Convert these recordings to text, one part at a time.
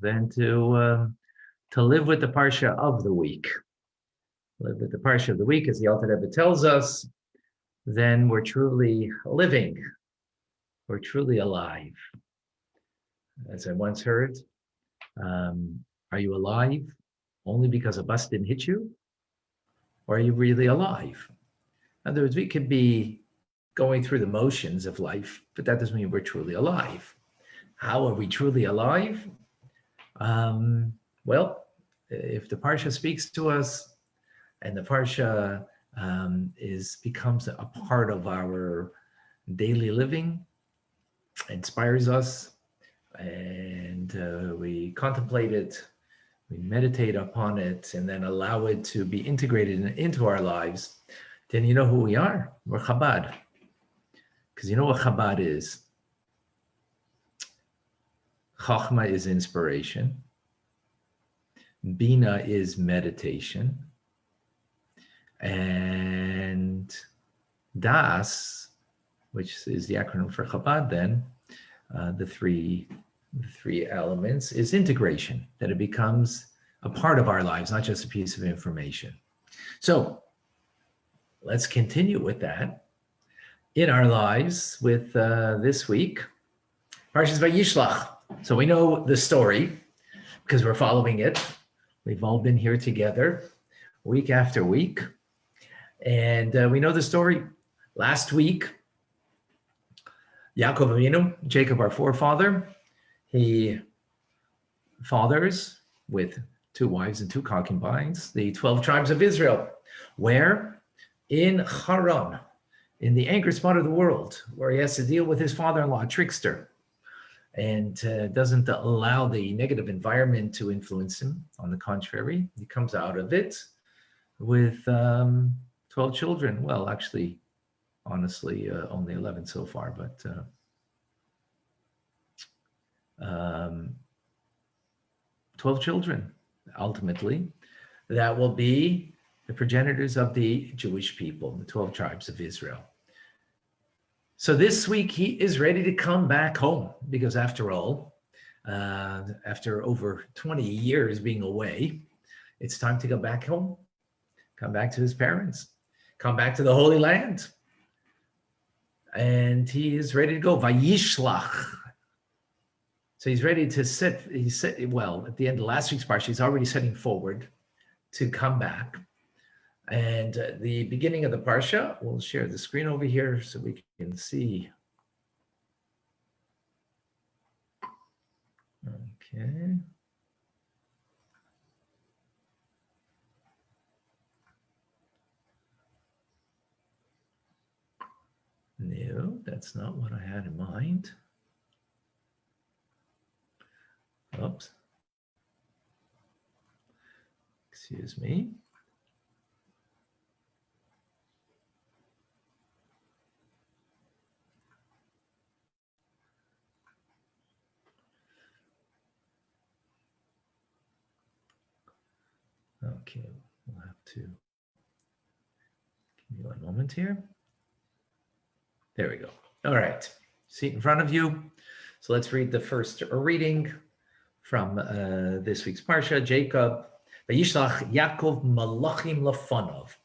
than to live with the Parsha of the week. Live with the Parsha of the week, as the Alter Rebbe tells us, then we're truly living. We're truly alive. As I once heard, are you alive only because a bus didn't hit you? Or are you really alive? In other words, we could be going through the motions of life, but that doesn't mean we're truly alive. How are we truly alive? Well, if the Parsha speaks to us and the Parsha becomes a part of our daily living, inspires us, and we contemplate it, we meditate upon it, and then allow it to be integrated into our lives, then you know who we are. We're Chabad. Because you know what Chabad is? Chachma is inspiration. Bina is meditation. And Das, which is the acronym for Chabad then, the three elements, is integration, that it becomes a part of our lives, not just a piece of information. So let's continue with that in our lives with this week, Parsha VaYishlach. So we know the story because we're following it. We've all been here together week after week. And we know the story. Last week, Yaakov Avinu, Jacob, our forefather, he fathers with 2 wives and 2 concubines, the 12 tribes of Israel, where in Haran, in the angry spot of the world, where he has to deal with his father-in-law, a trickster, and doesn't allow the negative environment to influence him. On the contrary, he comes out of it with 12 children. Well, actually, honestly, only 11 so far, but 12 children, ultimately, that will be the progenitors of the Jewish people, the 12 tribes of Israel. So this week he is ready to come back home because after all, after over 20 years being away, it's time to go back home, come back to his parents, come back to the Holy Land. And he is ready to go. VaYishlach. So he's ready to well, at the end of last week's parsha, he's already setting forward to come back. And the beginning of the parsha, we'll share the screen over here so we can see. Okay. No, that's not what I had in mind. Oops. Excuse me. Okay, we'll have to give me 1 moment here. There we go. All right, see it in front of you. So let's read the first reading from this week's Parsha, Jacob. VaYishlach Yaakov malachim lefanov.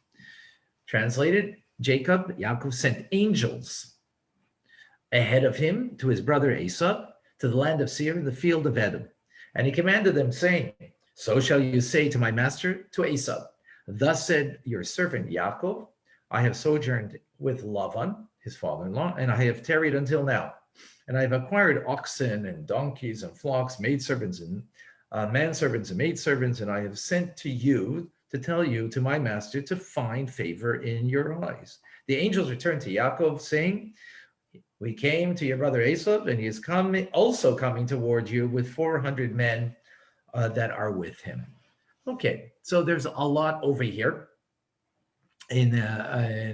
Translated, Jacob, Yaakov sent angels ahead of him to his brother Esau, to the land of Seir, the field of Edom. And he commanded them, saying, so shall you say to my master, to Esau, thus said your servant Yaakov, I have sojourned with Lavan, his father-in-law, and I have tarried until now. And I have acquired oxen and donkeys and flocks, maidservants and manservants and maidservants, and I have sent to you to tell you to my master to find favor in your eyes. The angels returned to Yaakov, saying, we came to your brother Esau, and he is also coming toward you with 400 men that are with him. Okay, so there's a lot over here in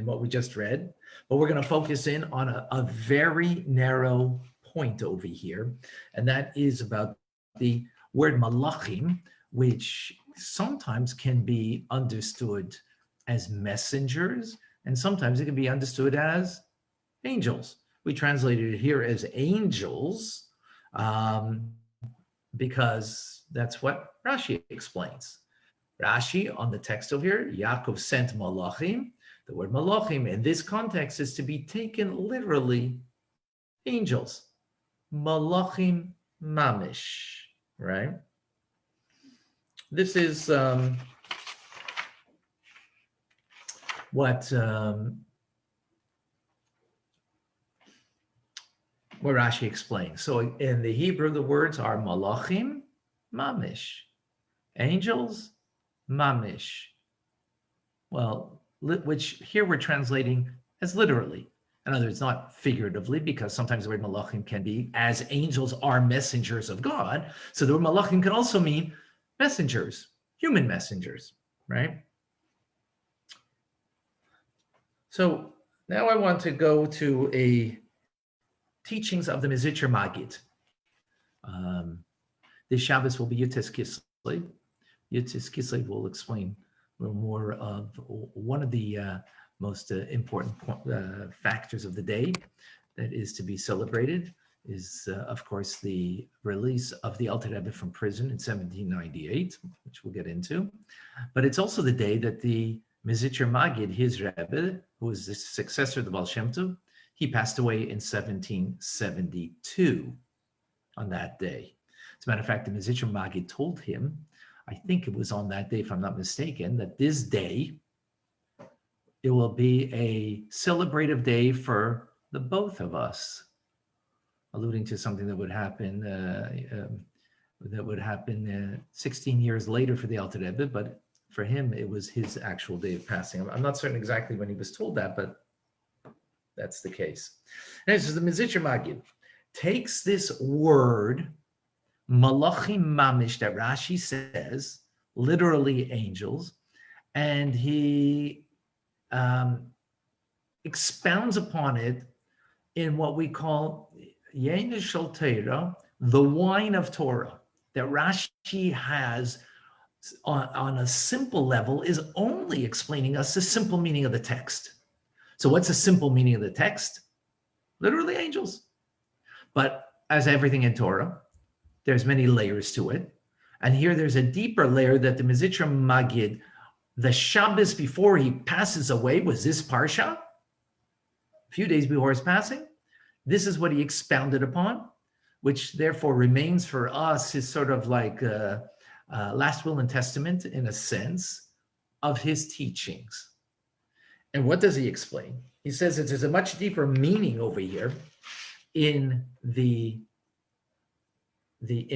what we just read, but we're going to focus in on a very narrow point over here, and that is about the word malachim, which sometimes can be understood as messengers, and sometimes it can be understood as angels. We translated it here as angels because that's what Rashi explains. Rashi on the text over here, Yaakov sent malachim. The word malachim in this context is to be taken literally, angels. Malachim mamish, right? This is what Rashi explains. So in the Hebrew, the words are malachim mamish, angels mamish. Well, which here we're translating as literally. In other words, not figuratively, because sometimes the word malachim can be as angels are messengers of God. So the word malachim can also mean messengers, human messengers, right? So now I want to go to a teachings of the Mizitcher Magid. This Shabbos will be Yutis Kislev. Yutis Kislev will explain a little more of one of the most important factors of the day that is to be celebrated is, of course, the release of the Alter Rebbe from prison in 1798, which we'll get into. But it's also the day that the Mizitcher Magid, his Rebbe, who was the successor of the Baal Shem Tov, he passed away in 1772 on that day. As a matter of fact, the Mizitcher Magid told him, I think it was on that day, if I'm not mistaken, that this day, it will be a celebrative day for the both of us, alluding to something that would happen 16 years later for the Alter Rebbe, but for him, it was his actual day of passing. I'm not certain exactly when he was told that, but that's the case. And so the Mizitcher Magid takes this word, malachim mamish, that Rashi says, literally angels, and he expounds upon it in what we call Yain Shel Torah, the wine of Torah, that Rashi has on a simple level is only explaining us the simple meaning of the text. So what's the simple meaning of the text? Literally angels. But as everything in Torah, there's many layers to it. And here there's a deeper layer that the Mizitcher Magid, the Shabbos before he passes away, was this Parsha. A few days before his passing, this is what he expounded upon, which therefore remains for us his sort of like last will and testament, in a sense, of his teachings. And what does he explain? He says that there's a much deeper meaning over here in in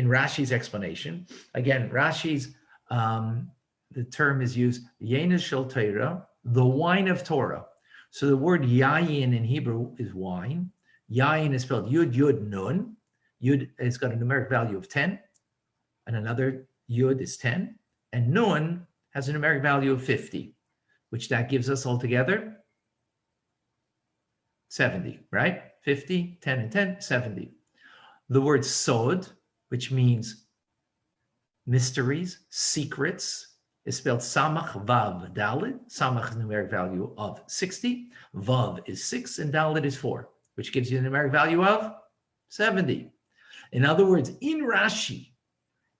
Rashi's explanation. Again, Rashi's the term is used, Yain Shel Torah, the wine of Torah. So the word yayin in Hebrew is wine. Yayin is spelled Yud Yud Nun. Yud has got a numeric value of 10, and another Yud is 10, and Nun has a numeric value of 50, which that gives us altogether 70, right? 50, 10, and 10, 70. The word sod, which means mysteries, secrets, is spelled Samach Vav Dalet. Samach is a numeric value of 60, Vav is 6, and Dalet is 4, which gives you a numeric value of 70. In other words, in Rashi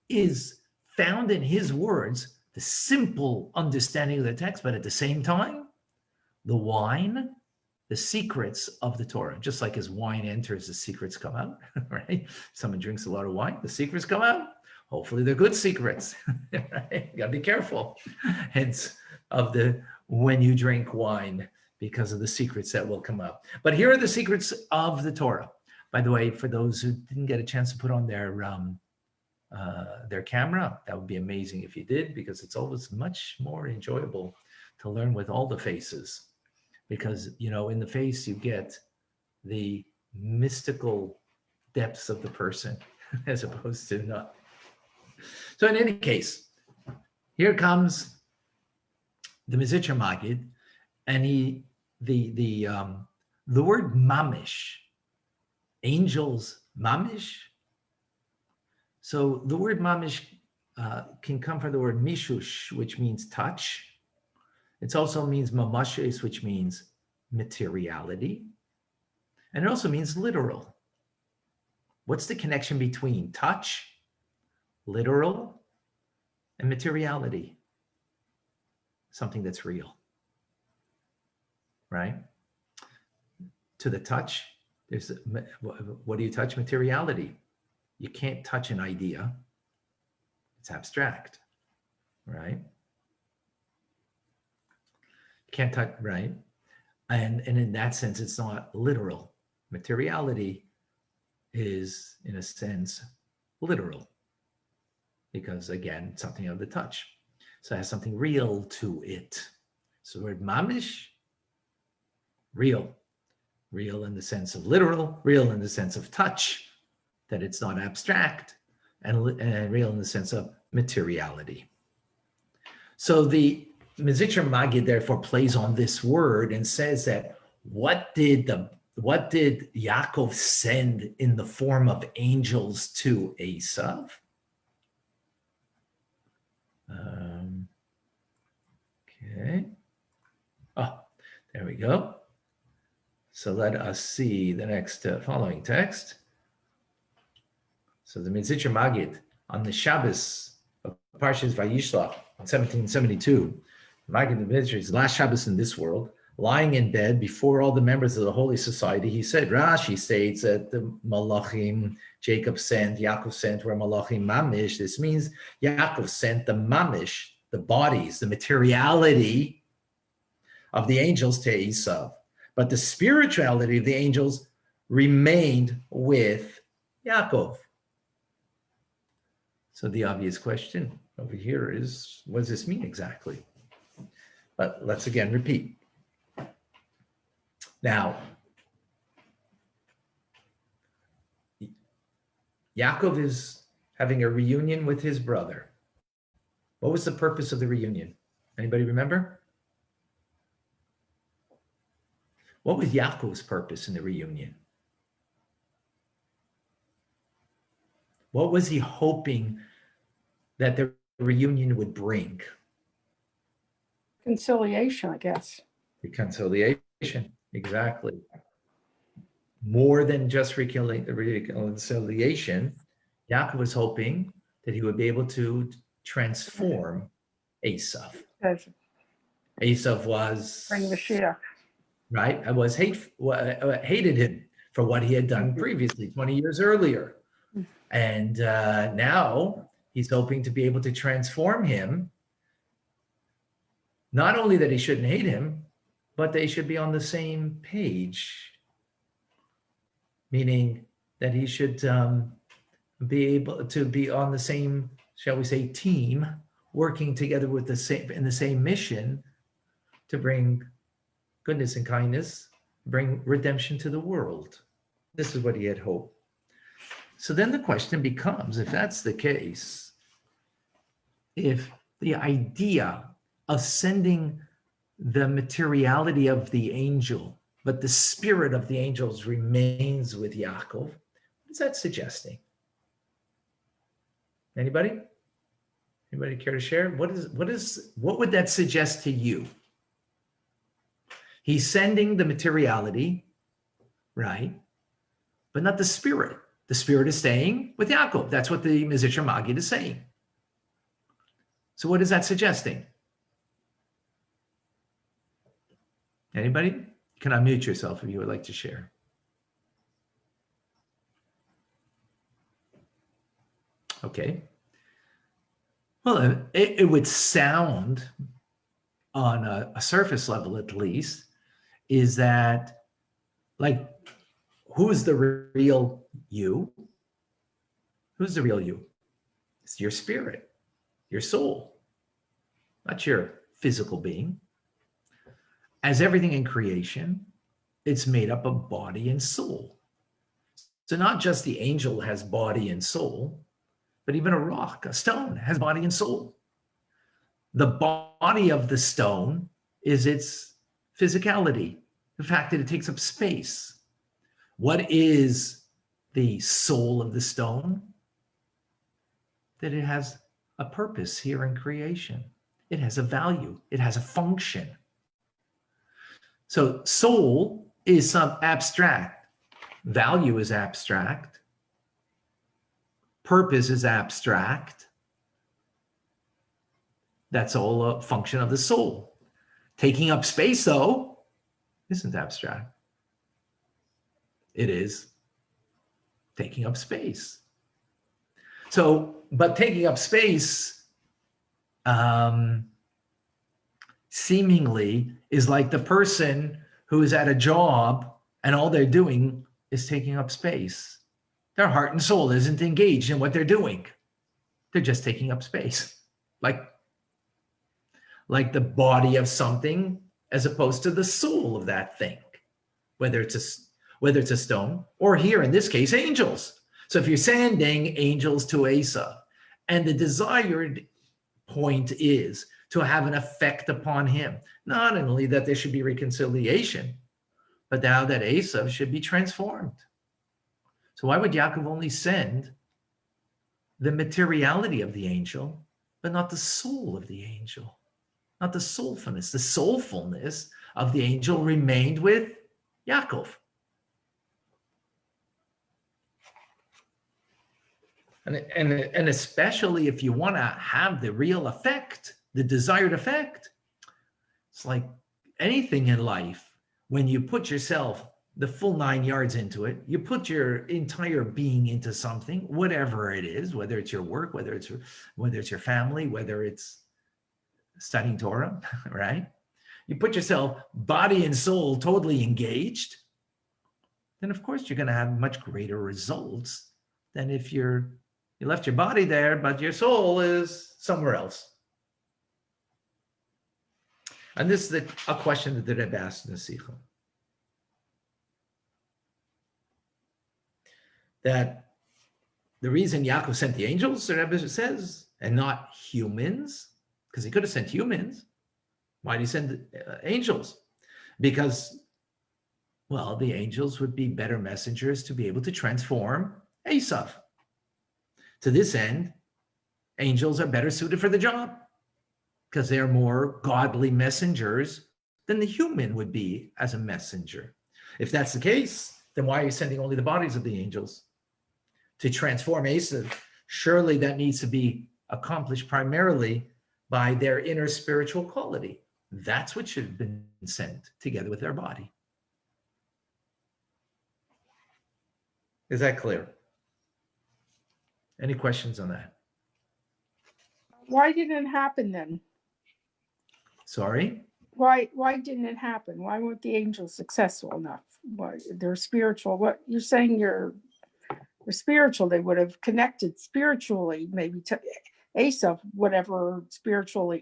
is found in his words the simple understanding of the text, but at the same time, the wine, the secrets of the Torah. Just like as wine enters, the secrets come out, right? Someone drinks a lot of wine, the secrets come out. Hopefully they're good secrets, right? You gotta be careful. Hence of when you drink wine, because of the secrets that will come out. But here are the secrets of the Torah. By the way, for those who didn't get a chance to put on their camera, that would be amazing if you did, because it's always much more enjoyable to learn with all the faces. Because, in the face, you get the mystical depths of the person as opposed to not. So in any case, here comes the Mizitcher Magid, and the word mamish, angels mamish. So the word mamish can come from the word mishush, which means touch. It also means mamashes, which means materiality. And it also means literal. What's the connection between touch literal, and materiality, something that's real, right? To the touch, what do you touch? Materiality. You can't touch an idea. It's abstract, right? You can't touch, right? And in that sense, it's not literal. Materiality is, in a sense, literal, because again, something of the touch. So it has something real to it. So the word mamish, real. Real in the sense of literal, real in the sense of touch, that it's not abstract, and real in the sense of materiality. So the Mizitcher Magid therefore plays on this word and says that what did Yaakov send in the form of angels to Esav? Okay. Oh, there we go. So let us see the next following text. So the Mizitcher Magid on the Shabbos of Parsha VaYishlach in 1772, Magid the Mizitcher's last Shabbos in this world, lying in bed before all the members of the Holy Society, he said, Rashi states that the Malachim, Jacob sent, Yaakov sent, were Malachim Mamish. This means Yaakov sent the Mamish, the bodies, the materiality of the angels to Esav. But the spirituality of the angels remained with Yaakov. So the obvious question over here is, what does this mean exactly? But let's again repeat. Now, Yaakov is having a reunion with his brother. What was the purpose of the reunion? Anybody remember? What was Yaakov's purpose in the reunion? What was he hoping that the reunion would bring? Conciliation, I guess. Reconciliation, exactly. More than just reconciliation, Yaakov was hoping that he would be able to transform Esav. Esav was... Bring Mashiach. Right? I hated him for what he had done previously, 20 years earlier. And now he's hoping to be able to transform him. Not only that he shouldn't hate him, but they should be on the same page. Meaning that he should be able to be on the same, shall we say, team, working together with in the same mission to bring goodness and kindness, bring redemption to the world. This is what he had hoped. So then the question becomes, if that's the case, if the idea of sending the materiality of the angel, but the spirit of the angels remains with Yaakov, what is that suggesting? Anybody? Anybody care to share? What would that suggest to you? He's sending the materiality, right? But not the spirit. The spirit is staying with Yaakov. That's what the Mizitcher Magid is saying. So what is that suggesting? Anybody? You can unmute yourself if you would like to share. Okay. Well, it would sound on a surface level, at least, is that, like, who's the real you? Who's the real you? It's your spirit, your soul, not your physical being. As everything in creation, it's made up of body and soul. So not just the angel has body and soul, but even a rock, a stone, has body and soul. The body of the stone is its physicality, the fact that it takes up space. What is the soul of the stone? That it has a purpose here in creation. It has a value. It has a function. So soul is some abstract. Value is abstract. Purpose is abstract. That's all a function of the soul. Taking up space, though, isn't abstract. It is taking up space. So, but taking up space seemingly is like the person who is at a job and all they're doing is taking up space. Their heart and soul isn't engaged in what they're doing. They're just taking up space, like the body of something as opposed to the soul of that thing, whether it's a stone or, here in this case, angels. So if you're sending angels to Asa, and the desired point is to have an effect upon him, not only that there should be reconciliation, but now that Asa should be transformed. So why would Yaakov only send the materiality of the angel, but not the soul of the angel? Not the soulfulness. The soulfulness of the angel remained with Yaakov. And especially if you want to have the real effect, the desired effect, it's like anything in life. When you put yourself the full 9 yards into it, you put your entire being into something, whatever it is, whether it's your work, whether it's your family, whether it's studying Torah, right? You put yourself, body and soul, totally engaged, then of course you're going to have much greater results than if you left your body there, but your soul is somewhere else. And this is a question that the Rebbe asked in the Sikha. That the reason Yaakov sent the angels, the Rebbe says, and not humans, because he could have sent humans. Why did he send angels? Because, well, the angels would be better messengers to be able to transform Esav. To this end, angels are better suited for the job because they're more godly messengers than the human would be as a messenger. If that's the case, then why are you sending only the bodies of the angels? To transform Esav, surely that needs to be accomplished primarily by their inner spiritual quality. That's what should have been sent together with their body. Is that clear? Any questions on that? Why didn't it happen then? Sorry? Why didn't it happen? Why weren't the angels successful enough? Why they're spiritual? What you're saying, you're spiritual. They would have connected spiritually, maybe to Asa, whatever spiritual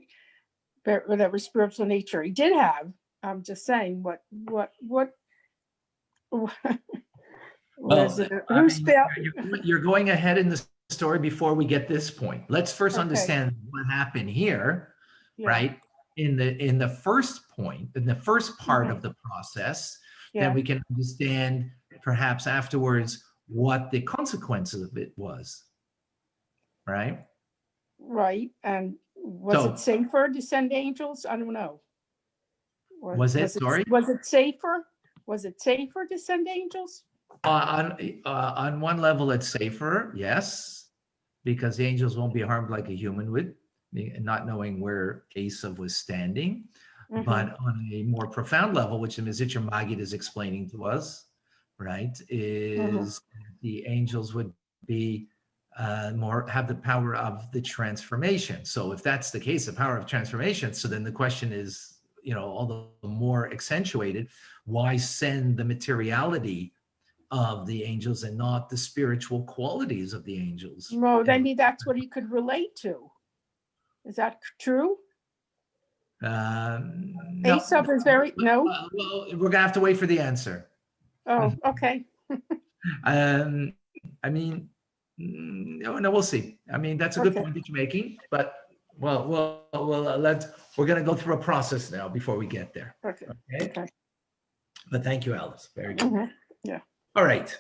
nature he did have. I'm just saying, what was it? You're going ahead in the story before we get this point. Let's first understand what happened here, right? In the first point, in the first part of the process, then we can understand perhaps afterwards what the consequences of it was, right? Right. And was it safer to send angels? I don't know. Was it safer? Was it safer to send angels? On one level, it's safer, yes, because the angels won't be harmed like a human would, not knowing where Esav was standing. Mm-hmm. But on a more profound level, which the Mizitcher Magid is explaining to us, right, is the angels would be have the power of the transformation. So if that's the case, the power of transformation, so then the question is, all the more accentuated, why send the materiality of the angels and not the spiritual qualities of the angels? Well, maybe that's what he could relate to. Is that true? No. Esav is very, no? Well, we're going to have to wait for the answer. Oh, okay. I mean, no, we'll see. I mean, that's a good point that you're making, but we're going to go through a process now before we get there. Okay. But thank you, Alice. Very good. Mm-hmm. Yeah. All right.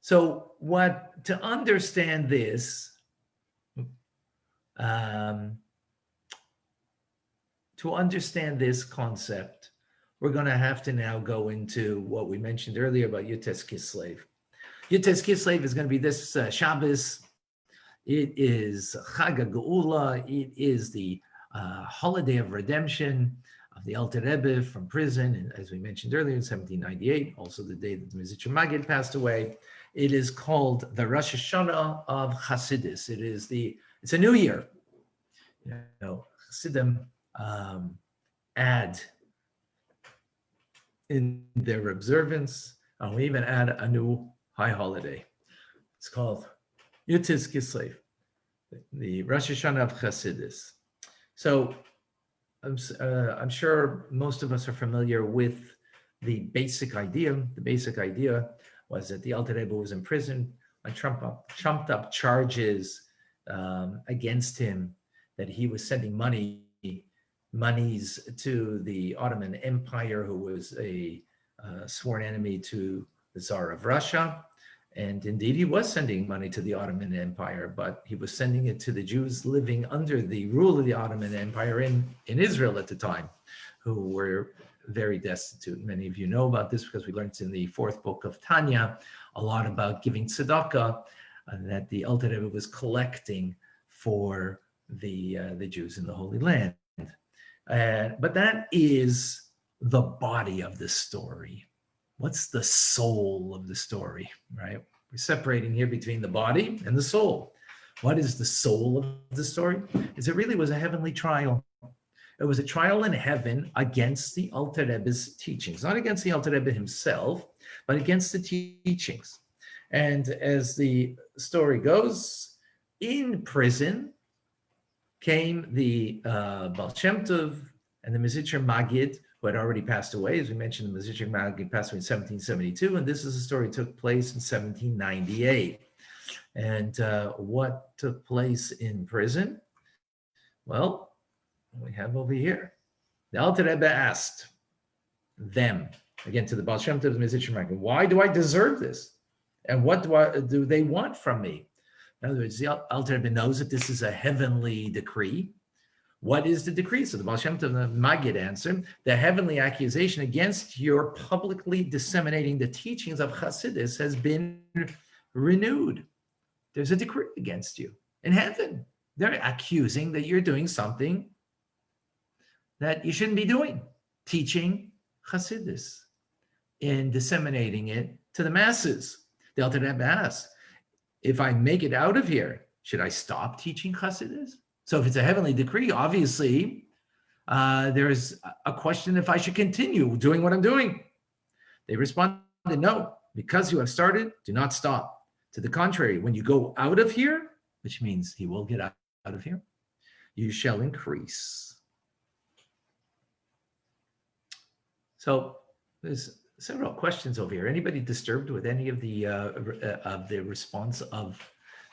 So to understand this, concept, we're going to have to now go into what we mentioned earlier about Yutes Kislev. Yutes Kislev is going to be this Shabbos. It is Chag HaGeula. It is the holiday of redemption of the Alter Rebbe from prison, and as we mentioned earlier, in 1798, also the day that the Mizitcher Magid passed away. It is called the Rosh Hashanah of Hasidus. It's a new year. You know, Hasidim add in their observance, and we even add a new high holiday. It's called Yud Kislev, the Rosh Hashanah of Hasidus. So I'm sure most of us are familiar with the basic idea. The basic idea was that the Alter Rebbe was in prison on trumped up charges against him, that he was sending monies to the Ottoman Empire, who was a sworn enemy to the Tsar of Russia. And indeed, he was sending money to the Ottoman Empire, but he was sending it to the Jews living under the rule of the Ottoman Empire in Israel at the time, who were very destitute. Many of you know about this because we learned in the fourth book of Tanya a lot about giving tzedakah that the Alter Rebbe was collecting for the Jews in the Holy Land. But that is the body of the story. What's the soul of the story, right? We're separating here between the body and the soul. What is the soul of the story? Is it really was a heavenly trial. It was a trial in heaven against the Alter Rebbe's teachings, not against the Alter Rebbe himself, but against the teachings. And as the story goes, in prison came the Baal Shem Tov and the Mizitcher Magid, who had already passed away. As we mentioned, the Mizitcher Magid passed away in 1772, and this is a story that took place in 1798. And what took place in prison? Well, we have over here. The Alter Rebbe asked them, again to the Baal Shem Tov, the Mizitcher Magid, why do I deserve this? And what do they want from me? In other words, the Alter Rebbe knows that this is a heavenly decree. What is the decree? So the Baal Shem Tov, the Magid answered, the heavenly accusation against your publicly disseminating the teachings of Hasidus has been renewed. There's a decree against you in heaven. They're accusing that you're doing something that you shouldn't be doing, teaching Hasidus and disseminating it to the masses. The Alter Rebbe asks, if I make it out of here, should I stop teaching Hasidus? So if it's a heavenly decree, obviously, there's a question if I should continue doing what I'm doing. They responded, no, because you have started, do not stop. To the contrary, when you go out of here, which means he will get out of here, you shall increase. So there's several questions over here. Anybody disturbed with any of the response of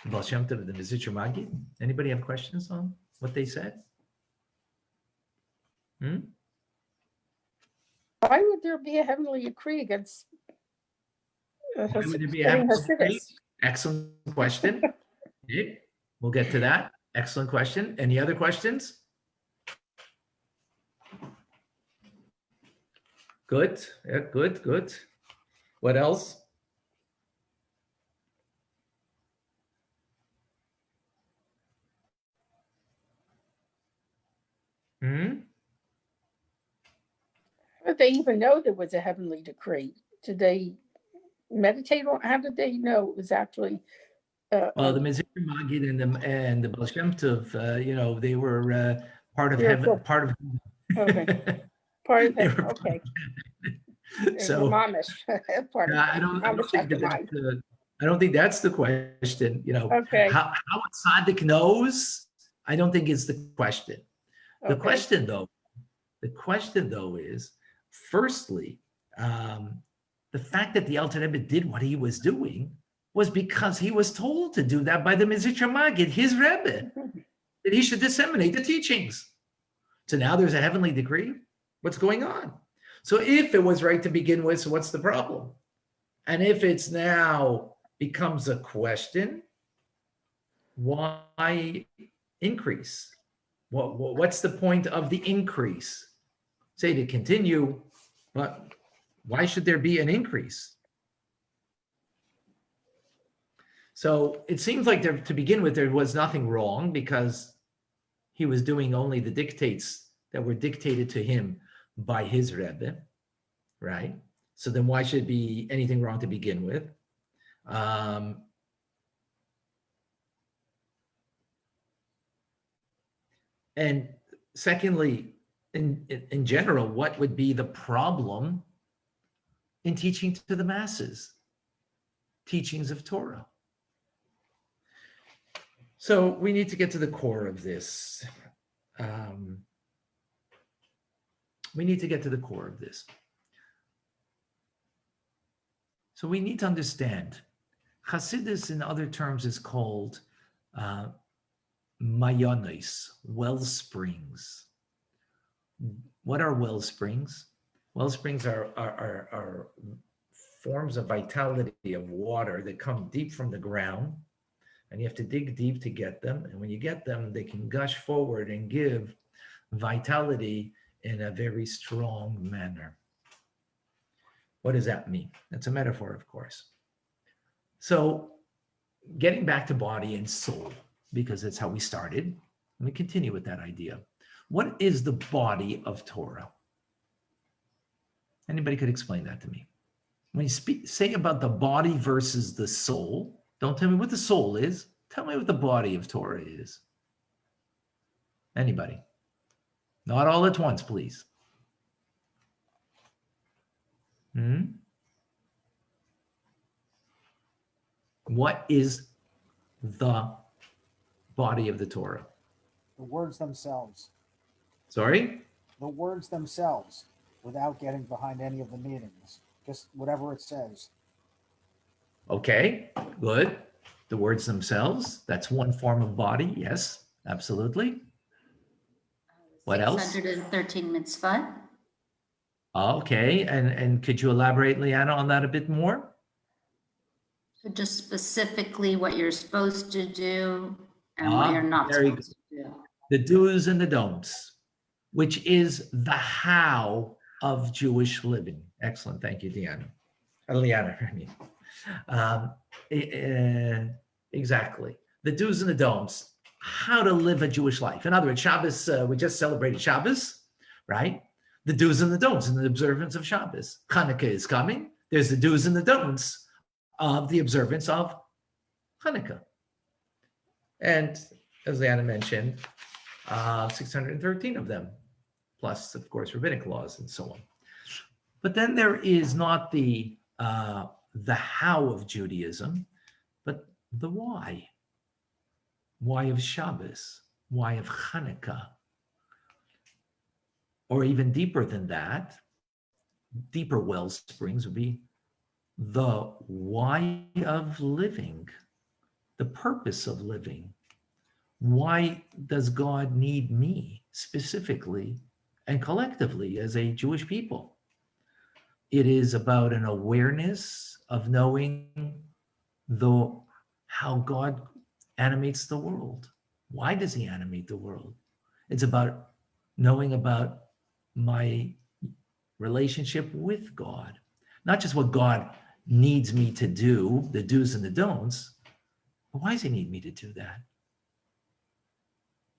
the Baal Shem Tov, the Mizitcher Magid? Anybody have questions on what they said? Why would there be a heavenly decree against Why would there be a heavenly decree? Excellent question. Okay, we'll get to that. Excellent question. Any other questions? Good. Yeah, good. What else? How did they even know there was a heavenly decree? Did they meditate on? How did they know it was actually? Well, the Mizitcher Magid and the Baal Shem Tov, they were part of heaven. Part of. Okay. Part of heaven. Okay. So I don't think that's the question. Okay. How a tzaddik knows, I don't think is the question. The question though is, firstly, the fact that the Alter Rebbe did what he was doing was because he was told to do that by the Mizitcher Magid, his Rebbe, that he should disseminate the teachings. So now there's a heavenly decree. What's going on? So if it was right to begin with, so what's the problem? And if it's now becomes a question, why increase? What's the point of the increase? Say to continue, but why should there be an increase? So it seems like there, to begin with, there was nothing wrong because he was doing only the dictates that were dictated to him by his Rebbe, right? So then why should it be anything wrong to begin with? And secondly, in general, what would be the problem in teaching to the masses, teachings of Torah? So we need to get to the core of this. We need to get to the core of this. So we need to understand, Hasidus in other terms is called mayonis, wellsprings. What are wellsprings? Wellsprings are forms of vitality of water that come deep from the ground, and you have to dig deep to get them. And when you get them, they can gush forward and give vitality in a very strong manner. What does that mean? That's a metaphor, of course. So getting back to body and soul, because that's how we started, let me continue with that idea. What is the body of Torah? Anybody could explain that to me. When you say about the body versus the soul, don't tell me what the soul is. Tell me what the body of Torah is. Anybody? Not all at once, please. What is the body of the Torah? The words themselves. Sorry? The words themselves, without getting behind any of the meanings. Just whatever it says. Okay, good. The words themselves, that's one form of body. Yes, absolutely. What else? 613 mitzvah. Okay, and could you elaborate, Leanna, on that a bit more? So just specifically what you're supposed to do and what you're not supposed to do. The do's and the don'ts, which is the how of Jewish living. Excellent. Thank you, Leanna. Exactly. The do's and the don'ts, how to live a Jewish life. In other words, Shabbos, we just celebrated Shabbos, right? The do's and the don'ts in the observance of Shabbos. Hanukkah is coming. There's the do's and the don'ts of the observance of Hanukkah. And as Leanna mentioned, 613 of them, plus, of course, rabbinic laws and so on. But then there is not the how of Judaism, but the why. Why of Shabbos? Why of Hanukkah? Or even deeper than that, deeper well springs would be the why of living, the purpose of living. Why does God need me specifically and collectively as a Jewish people? It is about an awareness of knowing how God animates the world. Why does he animate the world? It's about knowing about my relationship with God, not just what God needs me to do, the do's and the don'ts, but why does he need me to do that?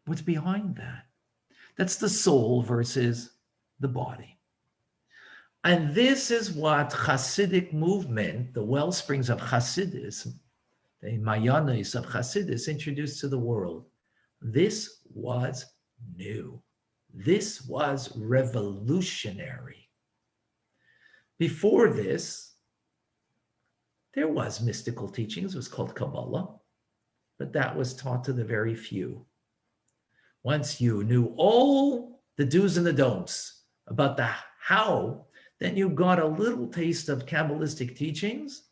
What's behind that? That's the soul versus the body. And this is what Hasidic movement, the wellsprings of Hasidism, the mayanis of Hasidus introduced to the world. This was new. This was revolutionary. Before this, there was mystical teachings. It was called Kabbalah, but that was taught to the very few. Once you knew all the do's and the don'ts about the how, then you got a little taste of Kabbalistic teachings,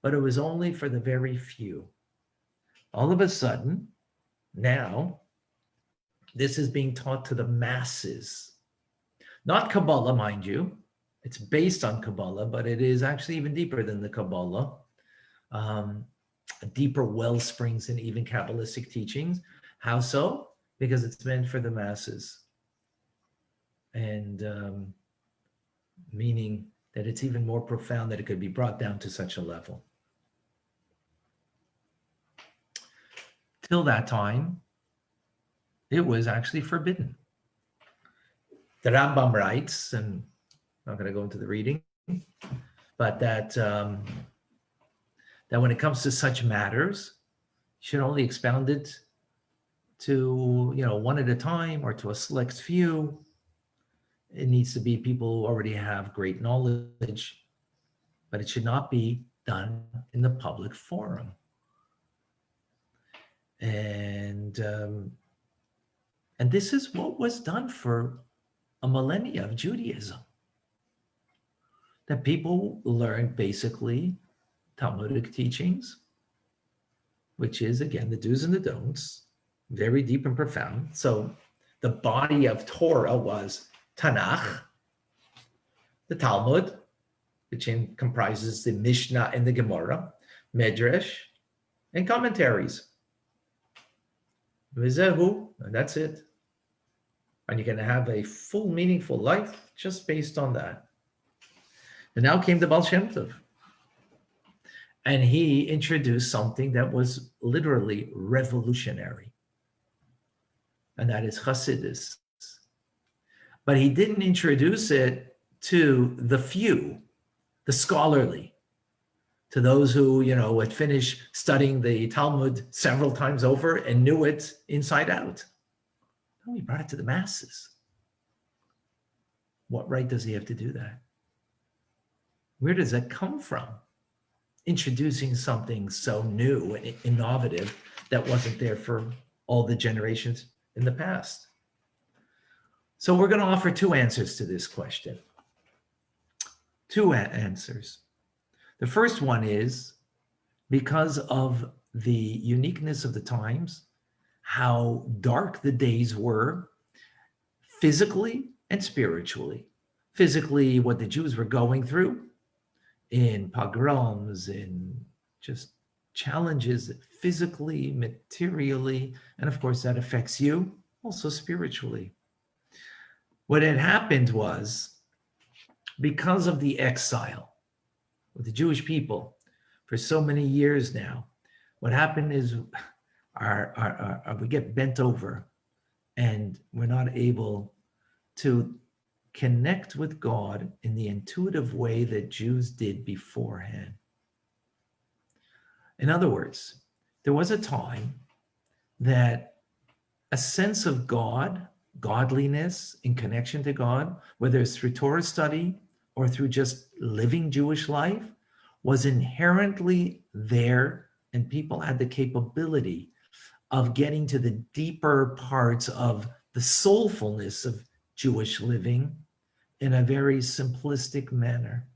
but it was only for the very few. All of a sudden, now, this is being taught to the masses. Not Kabbalah, mind you. It's based on Kabbalah, but it is actually even deeper than the Kabbalah. Deeper well springs in even Kabbalistic teachings. How so? Because it's meant for the masses. And meaning that it's even more profound that it could be brought down to such a level. till that time, it was actually forbidden. The Rambam writes, and I'm not going to go into the reading, but that when it comes to such matters, you should only expound it to, one at a time or to a select few. It needs to be people who already have great knowledge, but it should not be done in the public forum. And this is what was done for a millennia of Judaism. That people learned basically Talmudic teachings, which is, again, the do's and the don'ts, very deep and profound. So the body of Torah was Tanakh, the Talmud, which comprises the Mishnah and the Gemara, Medrash, and commentaries. Vizehu, and that's it. And you're going to have a full, meaningful life just based on that. And now came the Baal Shem Tov. And he introduced something that was literally revolutionary. And that is Hasidus. But he didn't introduce it to the few, the scholarly, to those who, had finished studying the Talmud several times over and knew it inside out. No, he brought it to the masses. What right does he have to do that? Where does that come from? Introducing something so new and innovative that wasn't there for all the generations in the past. So we're going to offer two answers to this question. Two answers. The first one is because of the uniqueness of the times, how dark the days were, physically and spiritually. Physically, what the Jews were going through in pogroms, in just challenges physically, materially, and of course that affects you also spiritually. What had happened was, because of the exile with the Jewish people for so many years now, what happened is we get bent over and we're not able to connect with God in the intuitive way that Jews did beforehand. In other words, there was a time that a sense of God, godliness in connection to God, whether it's through Torah study or through just living Jewish life, was inherently there, and people had the capability of getting to the deeper parts of the soulfulness of Jewish living in a very simplistic manner.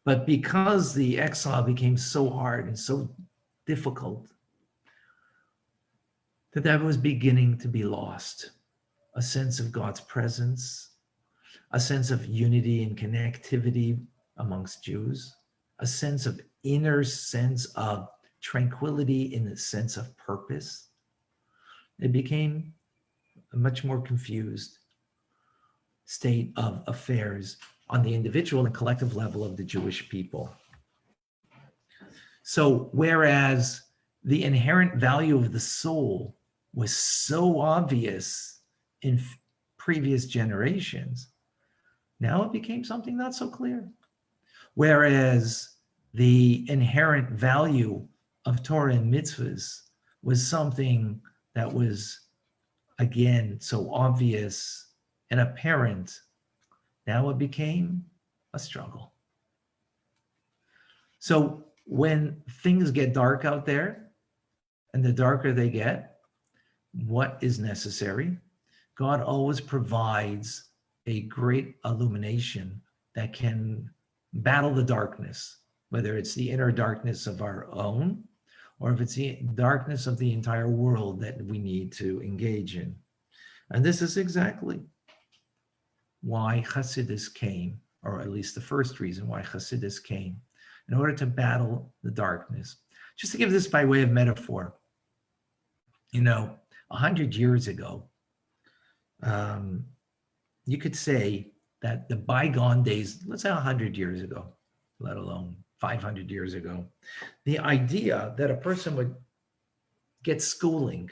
But because the exile became so hard and so difficult, that was beginning to be lost. A sense of God's presence, a sense of unity and connectivity amongst Jews, a sense of inner sense of tranquility in the sense of purpose. It became a much more confused state of affairs on the individual and collective level of the Jewish people. So whereas the inherent value of the soul was so obvious in previous generations, now it became something not so clear. Whereas the inherent value of Torah and mitzvahs was something that was, again, so obvious and apparent, now it became a struggle. So when things get dark out there, and the darker they get, what is necessary? God always provides a great illumination that can battle the darkness, whether it's the inner darkness of our own, or if it's the darkness of the entire world that we need to engage in. And this is exactly why Hasidus came, or at least the first reason why Hasidus came, in order to battle the darkness. Just to give this by way of metaphor, 100 years ago, you could say that the bygone days, let's say 100 years ago, let alone 500 years ago, the idea that a person would get schooling,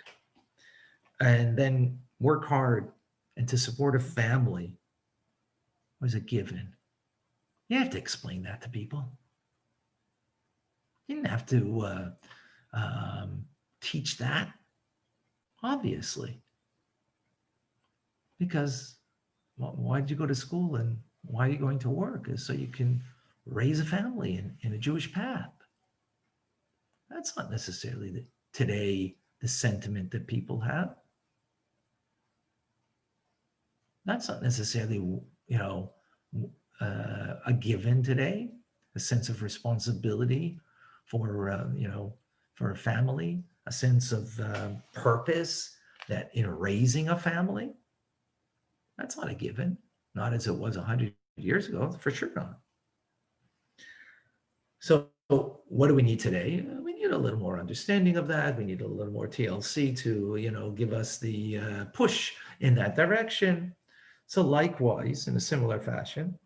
and then work hard and to support a family was a given. You have to explain that to people. You didn't have to teach that, obviously. Because why did you go to school and why are you going to work? Is so you can raise a family in a Jewish path. That's not necessarily today the sentiment that people have. That's not necessarily, a given today. A sense of responsibility for, for a family, a sense of purpose that in raising a family. That's not a given, not as it was 100 years ago, for sure not. So what do we need today? We need a little more understanding of that. We need a little more TLC to, give us the push in that direction. So likewise, in a similar fashion,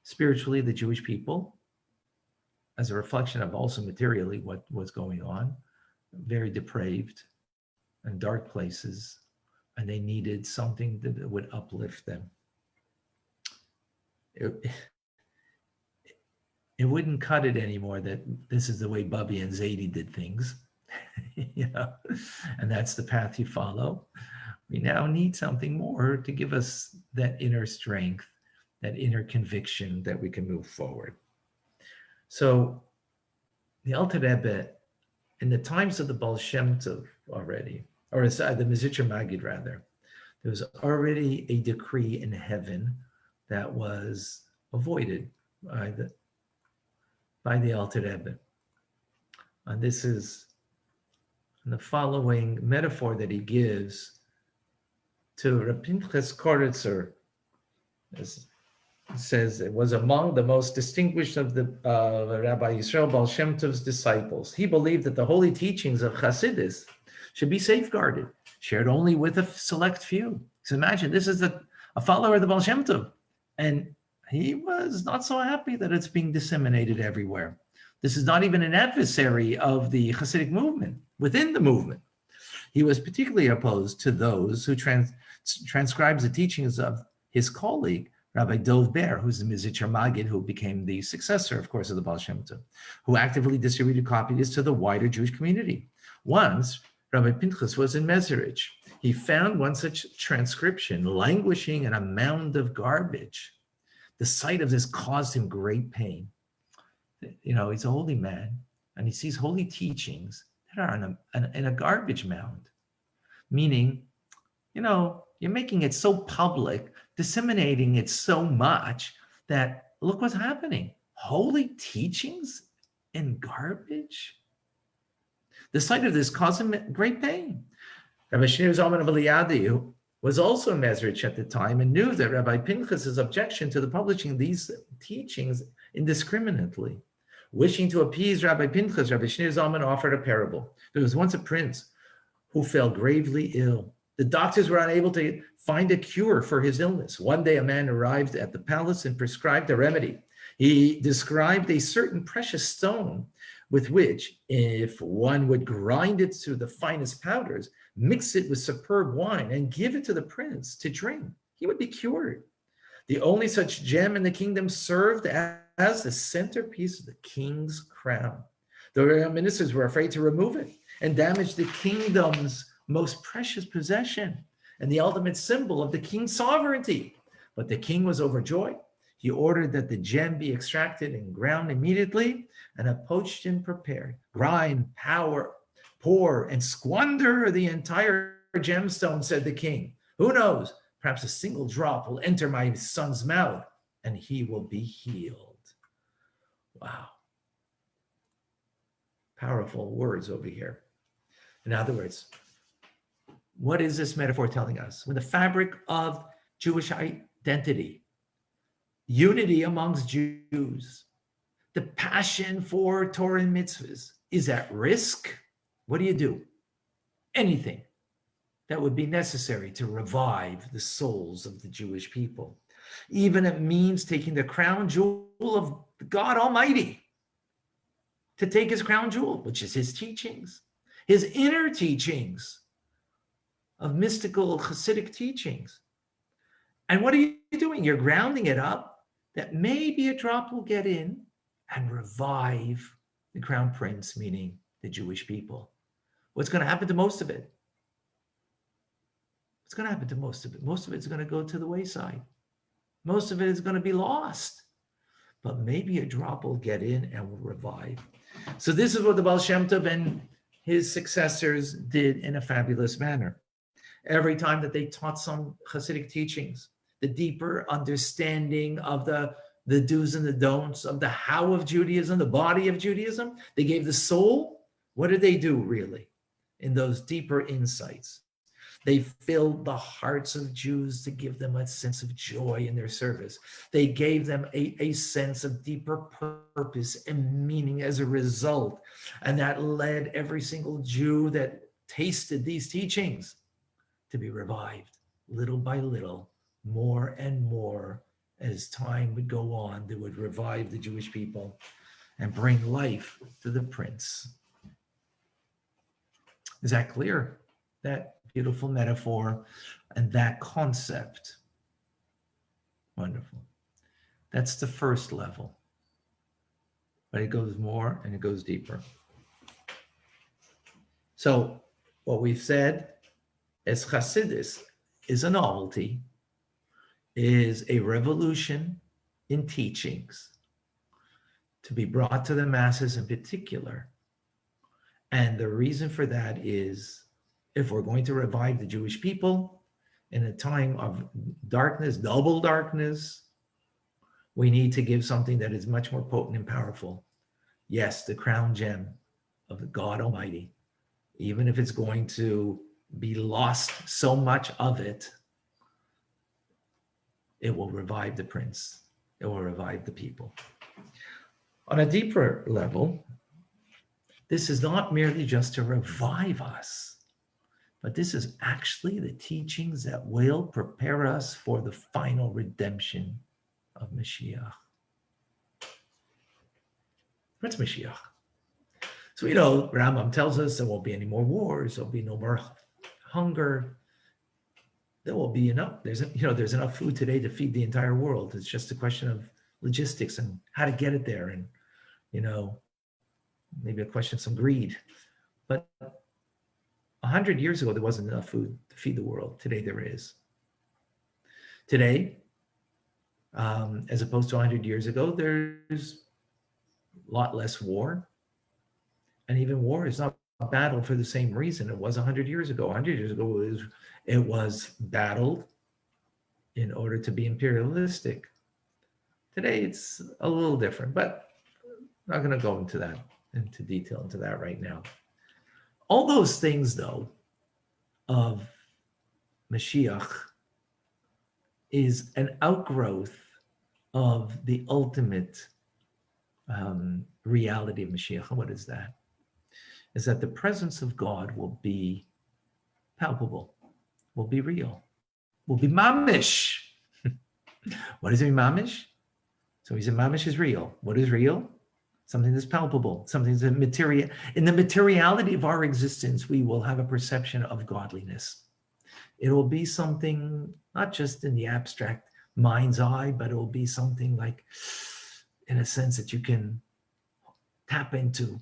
spiritually, the Jewish people, as a reflection of also materially what was going on, very depraved and dark places, and they needed something that would uplift them. It wouldn't cut it anymore that this is the way Bubby and Zadie did things, and that's the path you follow. We now need something more to give us that inner strength, that inner conviction that we can move forward. So the Alter Rebbe, in the times of the Baal Shem Tov already, or the Mizitcher Magid rather, there was already a decree in heaven that was avoided by the Alter Rebbe. And this is the following metaphor that he gives to Reb Pinchas Koritzer. It says it was among the most distinguished of the Rabbi Yisrael Baal Shem Tov's disciples. He believed that the holy teachings of Hasidus should be safeguarded, shared only with a select few. So imagine, this is a follower of the Baal Shem Tov, and he was not so happy that it's being disseminated everywhere. This is not even an adversary of the Hasidic movement, within the movement. He was particularly opposed to those who transcribes the teachings of his colleague, Rabbi Dov Ber, who's the Mizitcher Magid, who became the successor, of course, of the Baal Shem Tov, who actively distributed copies to the wider Jewish community. Once, Rabbi Pinchas was in Mezerich. He found one such transcription languishing in a mound of garbage. The sight of this caused him great pain. He's a holy man, and he sees holy teachings that are in a garbage mound, meaning, you're making it so public, disseminating it so much that look what's happening. Holy teachings in garbage? The sight of this caused him great pain. Rabbi Shneur Zalman of Eliyahu was also in Mezrich at the time and knew that Rabbi Pinchas's objection to the publishing these teachings indiscriminately. Wishing to appease Rabbi Pinchas, Rabbi Shneur Zalman offered a parable. There was once a prince who fell gravely ill. The doctors were unable to find a cure for his illness. One day, a man arrived at the palace and prescribed a remedy. He described a certain precious stone with which, if one would grind it to the finest powders, mix it with superb wine, and give it to the prince to drink, he would be cured. The only such gem in the kingdom served as the centerpiece of the king's crown. The royal ministers were afraid to remove it and damage the kingdom's most precious possession and the ultimate symbol of the king's sovereignty. But the king was overjoyed. He ordered that the gem be extracted and ground immediately, and a poached and prepared. Grind, pour, and squander the entire gemstone, said the king. Who knows? Perhaps a single drop will enter my son's mouth, and he will be healed. Wow. Powerful words over here. In other words, what is this metaphor telling us? When the fabric of Jewish identity, unity amongst Jews, the passion for Torah and mitzvahs is at risk, what do? Anything that would be necessary to revive the souls of the Jewish people. Even it means taking the crown jewel of God Almighty, to take his crown jewel, which is his teachings, his inner teachings of mystical Hasidic teachings. And what are you doing? You're grounding it up that maybe a drop will get in and revive the crown prince, meaning the Jewish people. What's going to happen to most of it? What's going to happen to most of it? Most of it's going to go to the wayside. Most of it is going to be lost. But maybe a drop will get in and will revive. So this is what the Baal Shem Tov and his successors did in a fabulous manner. Every time that they taught some Hasidic teachings, the deeper understanding of the do's and the don'ts of the how of Judaism, the body of Judaism, they gave the soul. What did they do really in those deeper insights? They filled the hearts of Jews to give them a sense of joy in their service. They gave them a sense of deeper purpose and meaning as a result. And that led every single Jew that tasted these teachings to be revived little by little, more and more. As time would go on, they would revive the Jewish people and bring life to the prince. Is that clear? That beautiful metaphor and that concept. Wonderful. That's the first level. But it goes more and it goes deeper. So what we've said is Hasidus is a novelty, is a revolution in teachings to be brought to the masses in particular. And the reason for that is if we're going to revive the Jewish people in a time of darkness, double darkness, we need to give something that is much more potent and powerful. Yes, the crown gem of the God Almighty, even if it's going to be lost so much of it, it will revive the prince. It will revive the people. On a deeper level, this is not merely just to revive us, but this is actually the teachings that will prepare us for the final redemption of Mashiach. What's Mashiach? So we know Rambam tells us there won't be any more wars, there'll be no more hunger. There will be enough. There's enough food today to feed the entire world. It's just a question of logistics and how to get it there, and maybe a question of some greed. But 100 years ago, there wasn't enough food to feed the world. Today, there is. Today, as opposed to 100 years ago, there's a lot less war. And even war is not a battle for the same reason it was 100 years ago. 100 years ago, it was battled in order to be imperialistic. Today, it's a little different, but I'm not going to go into detail into that right now. All those things, though, of Mashiach is an outgrowth of the ultimate reality of Mashiach. And what is that? Is that the presence of God will be palpable, will be real, will be mamish. What does it mean, mamish? So he said mamish is real. What is real? Something that's palpable, something that's material. In the materiality of our existence, we will have a perception of godliness. It will be something not just in the abstract mind's eye, but it will be something like, in a sense, that you can tap into.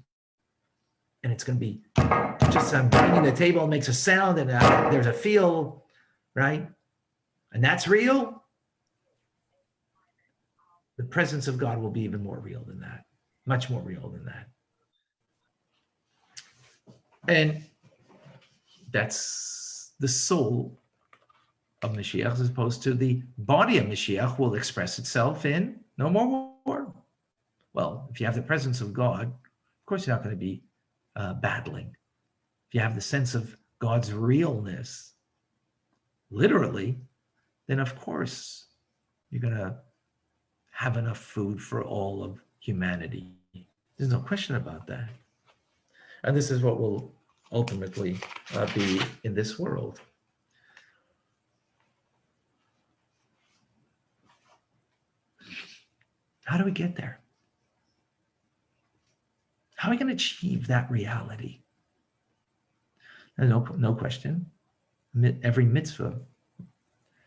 And it's going to be just banging the table makes a sound, and there's a feel, right? And that's real. The presence of God will be even more real than that, much more real than that. And that's the soul of Mashiach, as opposed to the body of Mashiach will express itself in no more war. Well, if you have the presence of God, of course you're not going to be battling. If you have the sense of God's realness, literally, then of course you're going to have enough food for all of humanity. There's no question about that. And this is what will ultimately be in this world. How do we get there? How are we going to achieve that reality? And no question. Every mitzvah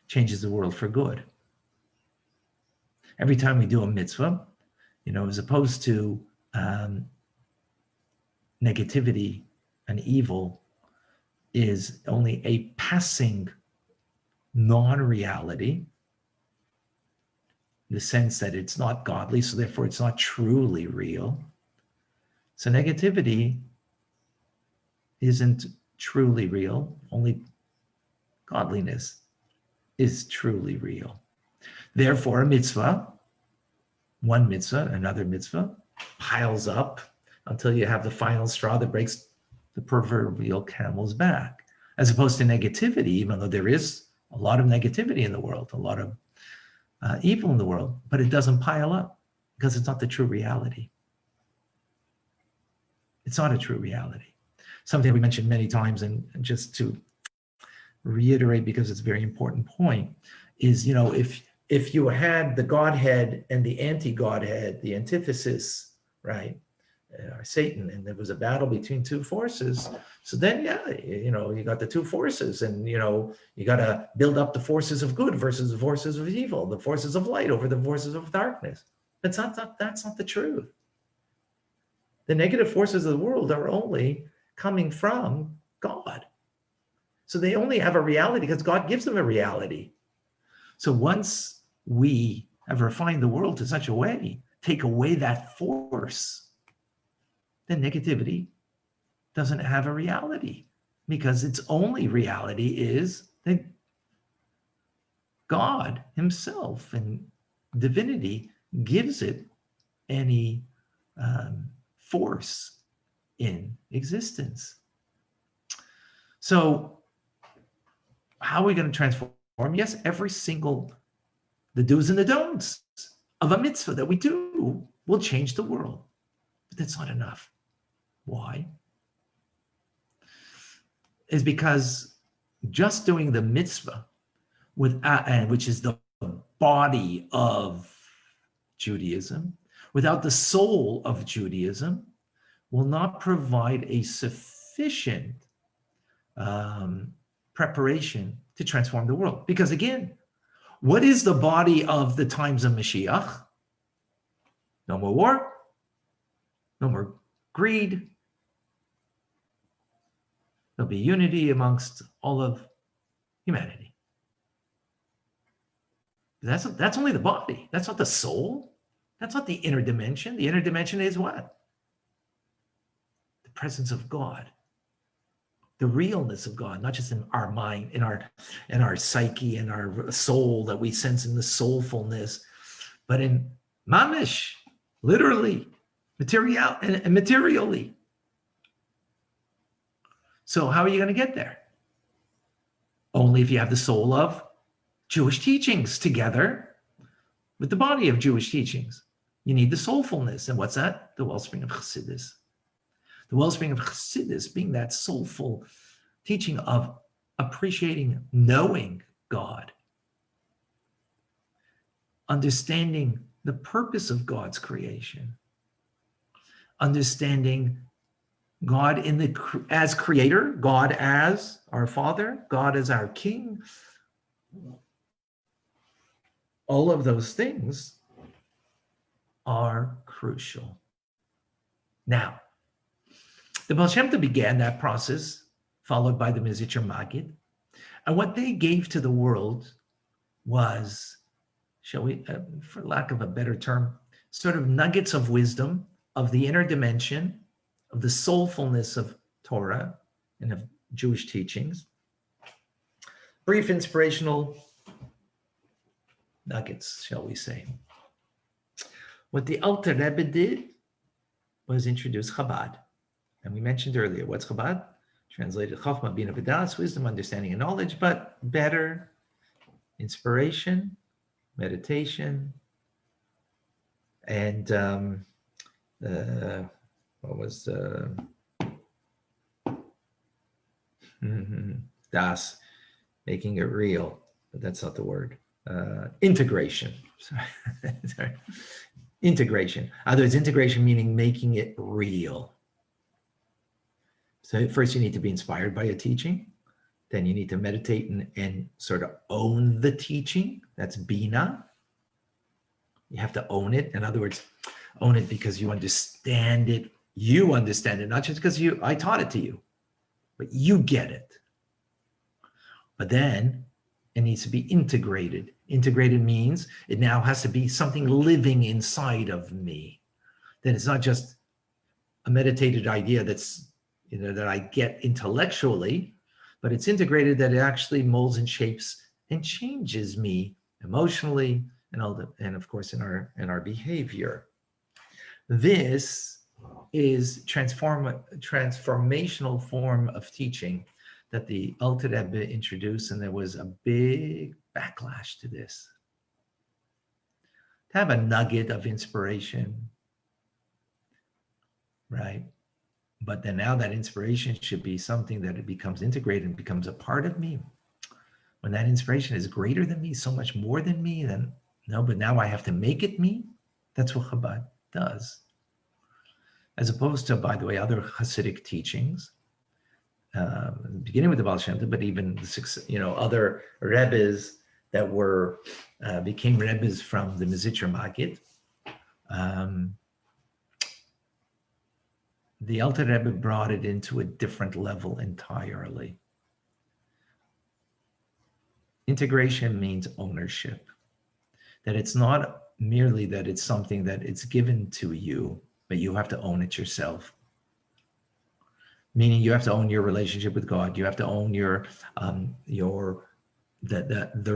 changes the world for good. Every time we do a mitzvah, as opposed to negativity and evil is only a passing non-reality, in the sense that it's not godly, so therefore it's not truly real. So negativity isn't truly real, only godliness is truly real. Therefore, a mitzvah, one mitzvah, another mitzvah, piles up until you have the final straw that breaks the proverbial camel's back, as opposed to negativity, even though there is a lot of negativity in the world, a lot of evil in the world, but it doesn't pile up because it's not the true reality. It's not a true reality. Something we mentioned many times, and just to reiterate because it's a very important point, is, if you had the Godhead and the anti-Godhead, the antithesis, right, Satan, and there was a battle between two forces, so then, you got the two forces, and, you got to build up the forces of good versus the forces of evil, the forces of light over the forces of darkness. That's not the truth. The negative forces of the world are only coming from God. So they only have a reality because God gives them a reality. So once we have refined the world to such a way, take away that force, then negativity doesn't have a reality, because its only reality is that God himself and divinity gives it any force in existence. So how are we going to transform? Yes, the do's and the don'ts of a mitzvah that we do will change the world. But that's not enough. Why? Is because just doing the mitzvah which is the body of Judaism, without the soul of Judaism, will not provide a sufficient preparation to transform the world. Because again, what is the body of the times of Mashiach? No more war, no more greed. There'll be unity amongst all of humanity. That's only the body. That's not the soul. That's not the inner dimension. The inner dimension is what? The presence of God. The realness of God, not just in our mind, in our psyche, in our soul that we sense in the soulfulness, but in mamish, literally, materially. So how are you going to get there? Only if you have the soul of Jewish teachings together with the body of Jewish teachings. You need the soulfulness. And what's that? The wellspring of Chassidus. The wellspring of Chassidus being that soulful teaching of appreciating, knowing God, understanding the purpose of God's creation, understanding God as creator, God as our Father, God as our King. All of those things are crucial. Now, the Baal Shem Tov began that process, followed by the Mizitcher Maggid. And what they gave to the world was, shall we, for lack of a better term, sort of nuggets of wisdom of the inner dimension, of the soulfulness of Torah and of Jewish teachings. Brief inspirational nuggets, shall we say. What the Alter Rebbe did was introduce Chabad. And we mentioned earlier, what's Chabad? Translated Chochmah, Bina V'das, wisdom, understanding, and knowledge, but better, inspiration, meditation, and what was Das, making it real, but that's not the word. Integration. Sorry. Integration. Otherwise, integration meaning making it real. So first you need to be inspired by a teaching. Then you need to meditate and sort of own the teaching. That's Bina. You have to own it. In other words, own it because you understand it. You understand it, not just because I taught it to you, but you get it. But then it needs to be integrated. Integrated means it now has to be something living inside of me. Then it's not just a meditated idea that's, that I get intellectually, but it's integrated that it actually molds and shapes and changes me emotionally and of course in our behavior. This is transformational form of teaching that the Alter Rebbe introduced, and there was a big backlash to this. To have a nugget of inspiration, right? But then now that inspiration should be something that it becomes integrated and becomes a part of me. When that inspiration is greater than me, so much more than me, then no, but now I have to make it me. That's what Chabad does. As opposed to, by the way, other Hasidic teachings, beginning with the Baal Shem Tov, but even other Rebbes that became Rebbes from the Mizitcher Maggid. The Alter Rebbe brought it into a different level entirely. Integration means ownership. That it's not merely that it's something that it's given to you, but you have to own it yourself. Meaning you have to own your relationship with God. You have to own the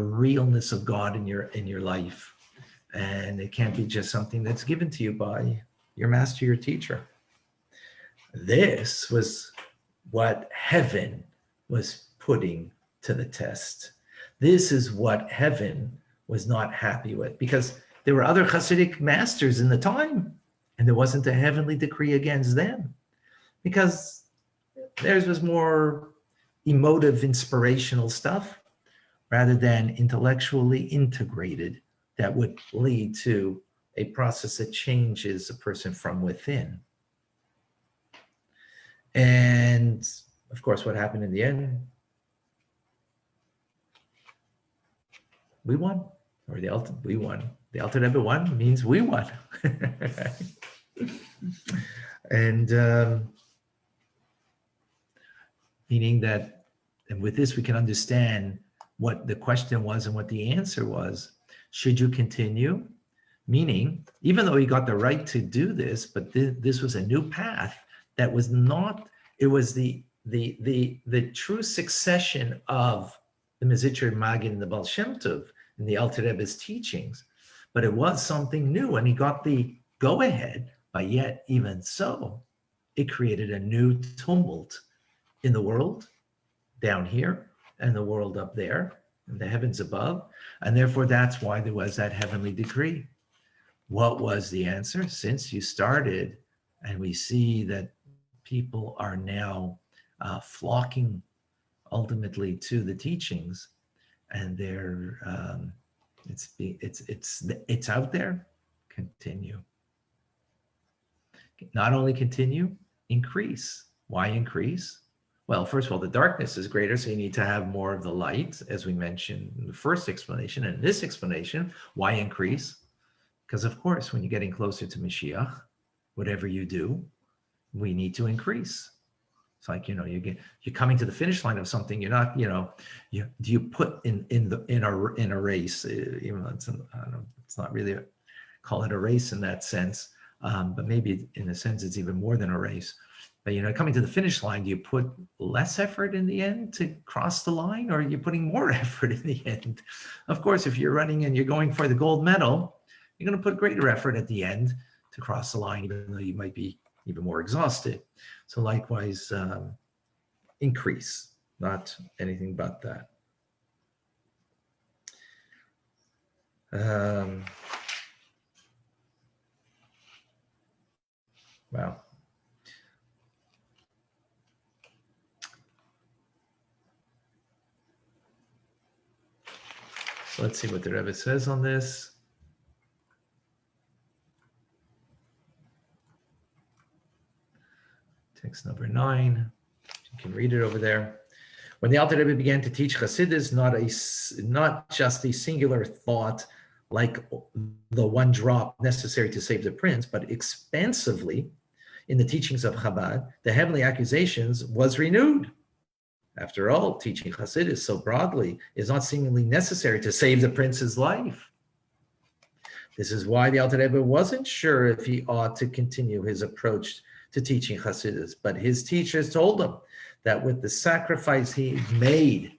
realness of God in your life. And it can't be just something that's given to you by your master, your teacher. This was what heaven was putting to the test. This is what heaven was not happy with, because there were other Hasidic masters in the time, and there wasn't a heavenly decree against them, because theirs was more emotive, inspirational stuff rather than intellectually integrated that would lead to a process that changes a person from within. And of course, what happened in the end? We won, or we won. The Alter Rebbe won means we won. And meaning that, and with this we can understand what the question was and what the answer was. Should you continue? Meaning, even though he got the right to do this, but this was a new path that was not, it was the true succession of the Mizitcher Maggid and the Baal Shem Tov and the Alter Rebbe's teachings, but it was something new, and he got the go-ahead, but yet even so, it created a new tumult in the world down here and the world up there and the heavens above, and therefore that's why there was that heavenly decree. What was the answer? Since you started, and we see that people are now flocking ultimately to the teachings, and they're it's out there. Continue. Not only continue, increase. Why increase? Well, first of all, the darkness is greater, so you need to have more of the light, as we mentioned in the first explanation. And in this explanation, why increase? Because of course, when you're getting closer to Mashiach, whatever you do, we need to increase. It's like, you're coming to the finish line of something. You're not, do you put in a race, even though it's not really call it a race in that sense, but maybe in a sense it's even more than a race. But coming to the finish line, do you put less effort in the end to cross the line, or are you putting more effort in the end? Of course, if you're running and you're going for the gold medal, you're going to put greater effort at the end to cross the line, even though you might be even more exhausted. So likewise, increase, not anything but that. Wow. So let's see what the Rebbe says on this. Text number 9. You can read it over there. When the Alter Rebbe began to teach Hasidus, not just a singular thought like the one drop necessary to save the prince, but expansively in the teachings of Chabad, the heavenly accusations was renewed. After all, teaching Hasidus so broadly is not seemingly necessary to save the prince's life. This is why the Alter Rebbe wasn't sure if he ought to continue his approach to teaching Hasidus, but his teachers told him that with the sacrifice he made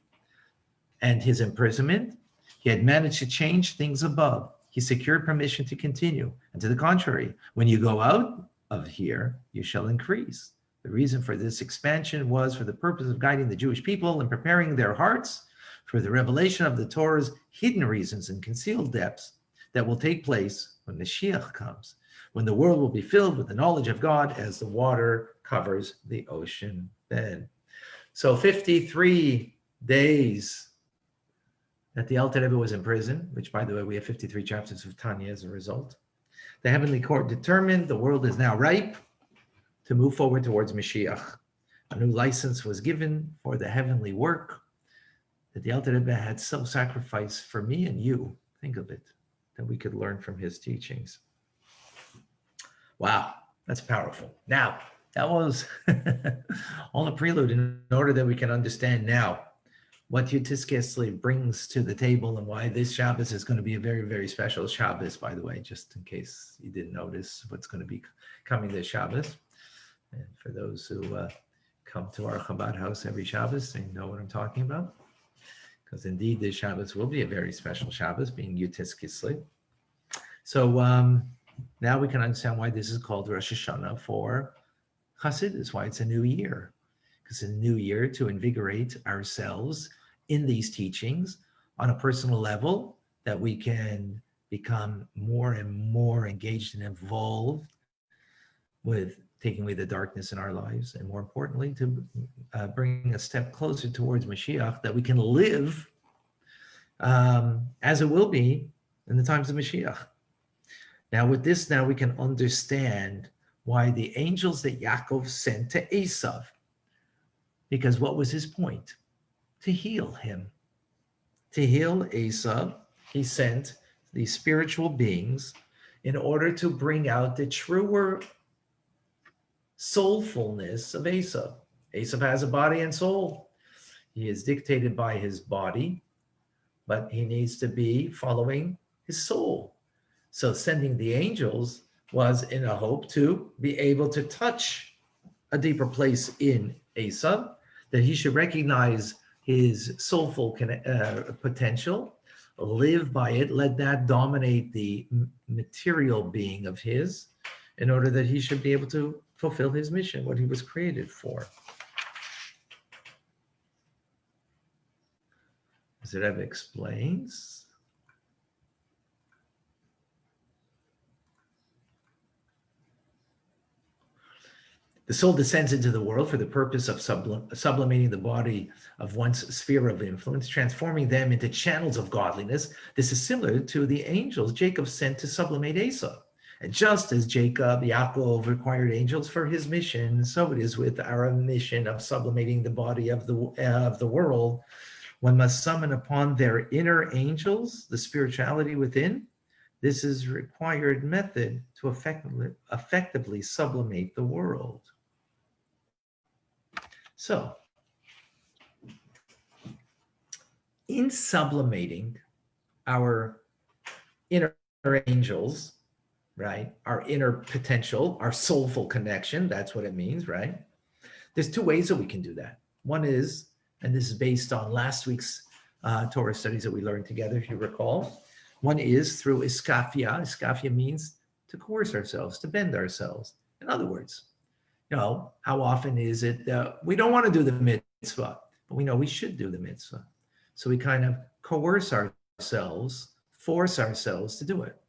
and his imprisonment, he had managed to change things above. He secured permission to continue. And to the contrary, when you go out of here, you shall increase. The reason for this expansion was for the purpose of guiding the Jewish people and preparing their hearts for the revelation of the Torah's hidden reasons and concealed depths that will take place when Mashiach comes, when the world will be filled with the knowledge of God as the water covers the ocean bed. So 53 days that the Alter Rebbe was in prison, which, by the way, we have 53 chapters of Tanya as a result. The heavenly court determined the world is now ripe to move forward towards Mashiach. A new license was given for the heavenly work that the Alter Rebbe had self-sacrificed for me and you. Think of it, that we could learn from his teachings. Wow, that's powerful. Now, that was all a prelude in order that we can understand now what Yud brings to the table and why this Shabbos is going to be a very, very special Shabbos, by the way, just in case you didn't notice what's going to be coming this Shabbos. And for those who come to our Chabad house every Shabbos, they know what I'm talking about. Because indeed, this Shabbos will be a very special Shabbos, being Yud Kislev. So now we can understand why this is called Rosh Hashanah for Hasidus, why it's a new year. Because it's a new year to invigorate ourselves in these teachings on a personal level, that we can become more and more engaged and involved with taking away the darkness in our lives, and more importantly, to bring a step closer towards Mashiach, that we can live as it will be in the times of Mashiach. Now, with this, now we can understand why the angels that Yaakov sent to Esav, because what was his point? To heal him. To heal Esav, he sent these spiritual beings in order to bring out the truer soulfulness of Esav. Esav has a body and soul. He is dictated by his body, but he needs to be following his soul. So sending the angels was in a hope to be able to touch a deeper place in Esav, that he should recognize his soulful potential, live by it, let that dominate the material being of his, in order that he should be able to fulfill his mission, what he was created for. As the Rebbe explains, the soul descends into the world for the purpose of sublimating the body of one's sphere of influence, transforming them into channels of godliness. This is similar to the angels Jacob sent to sublimate Esau. And just as Yaakov required angels for his mission, so it is with our mission of sublimating the body of the world. One must summon upon their inner angels the spirituality within. This is required method to effectively sublimate the world. So, in sublimating our inner angels, right, our inner potential, our soulful connection, that's what it means, right? There's two ways that we can do that. One is, and this is based on last week's Torah studies that we learned together, if you recall. One is through iskafia. Iskafia means to coerce ourselves, to bend ourselves. In other words, how often is it that we don't want to do the mitzvah, but we know we should do the mitzvah. So we kind of coerce ourselves, force ourselves to do it.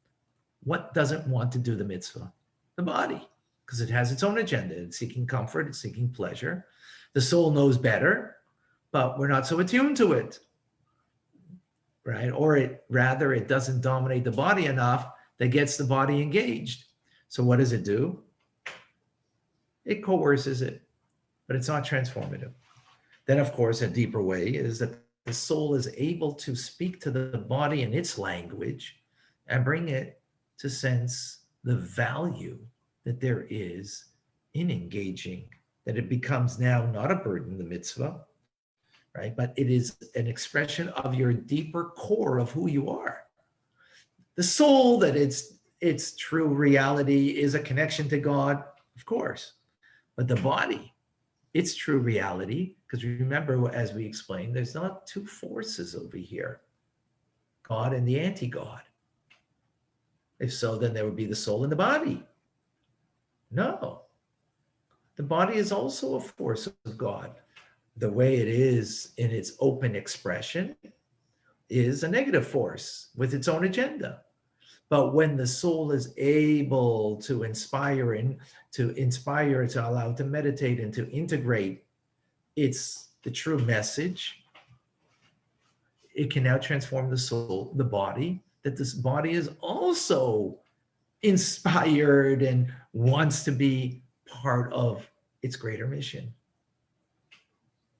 What doesn't want to do the mitzvah? The body, because it has its own agenda. It's seeking comfort, it's seeking pleasure. The soul knows better, but we're not so attuned to it, right? Or it doesn't dominate the body enough that gets the body engaged. So what does it do? It coerces it. but it's not transformative. Then, of course, a deeper way is that the soul is able to speak to the body in its language and bring it to sense the value that there is in engaging, that it becomes now not a burden, the mitzvah, right? But it is an expression of your deeper core of who you are. The soul, that its true reality is a connection to God, of course. But the body, its true reality, because remember, as we explained, there's not two forces over here, God and the anti-God. If so, then there would be the soul and the body. No. The body is also a force of God. The way it is in its open expression is a negative force with its own agenda. But when the soul is able to inspire, to allow to meditate and to integrate the true message, it can now transform the soul, the body, that this body is also inspired and wants to be part of its greater mission,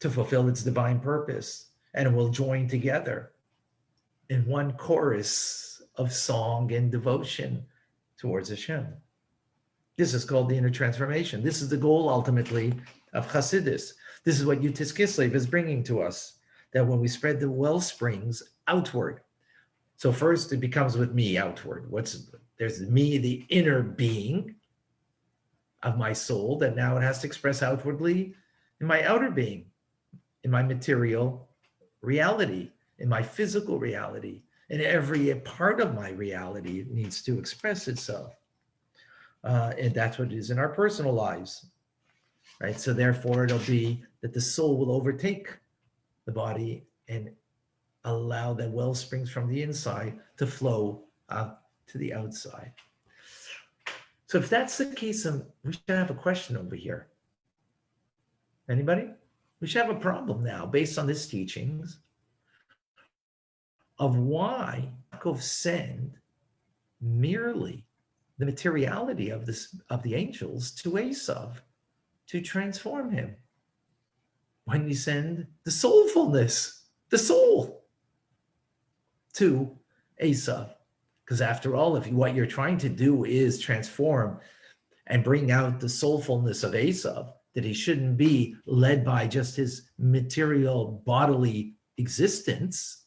to fulfill its divine purpose, and it will join together in one chorus of song and devotion towards Hashem. This is called the inner transformation. This is the goal, ultimately, of Hasidus. This is what Yutis Kislev is bringing to us, that when we spread the wellsprings outward, so first it becomes with me outward. There's me, the inner being of my soul, that now it has to express outwardly in my outer being, in my material reality, in my physical reality. In every part of my reality, it needs to express itself. And that's what it is in our personal lives, right? So therefore, it'll be that the soul will overtake the body and allow the well springs from the inside to flow out to the outside. So if that's the case, we should have a question over here. Anybody? We should have a problem now based on this teachings of why Yaakov send merely the materiality of the angels to Esav to transform him, when we send the soulfulness, the soul, to Esav. Because after all, if what you're trying to do is transform and bring out the soulfulness of Esav, that he shouldn't be led by just his material bodily existence,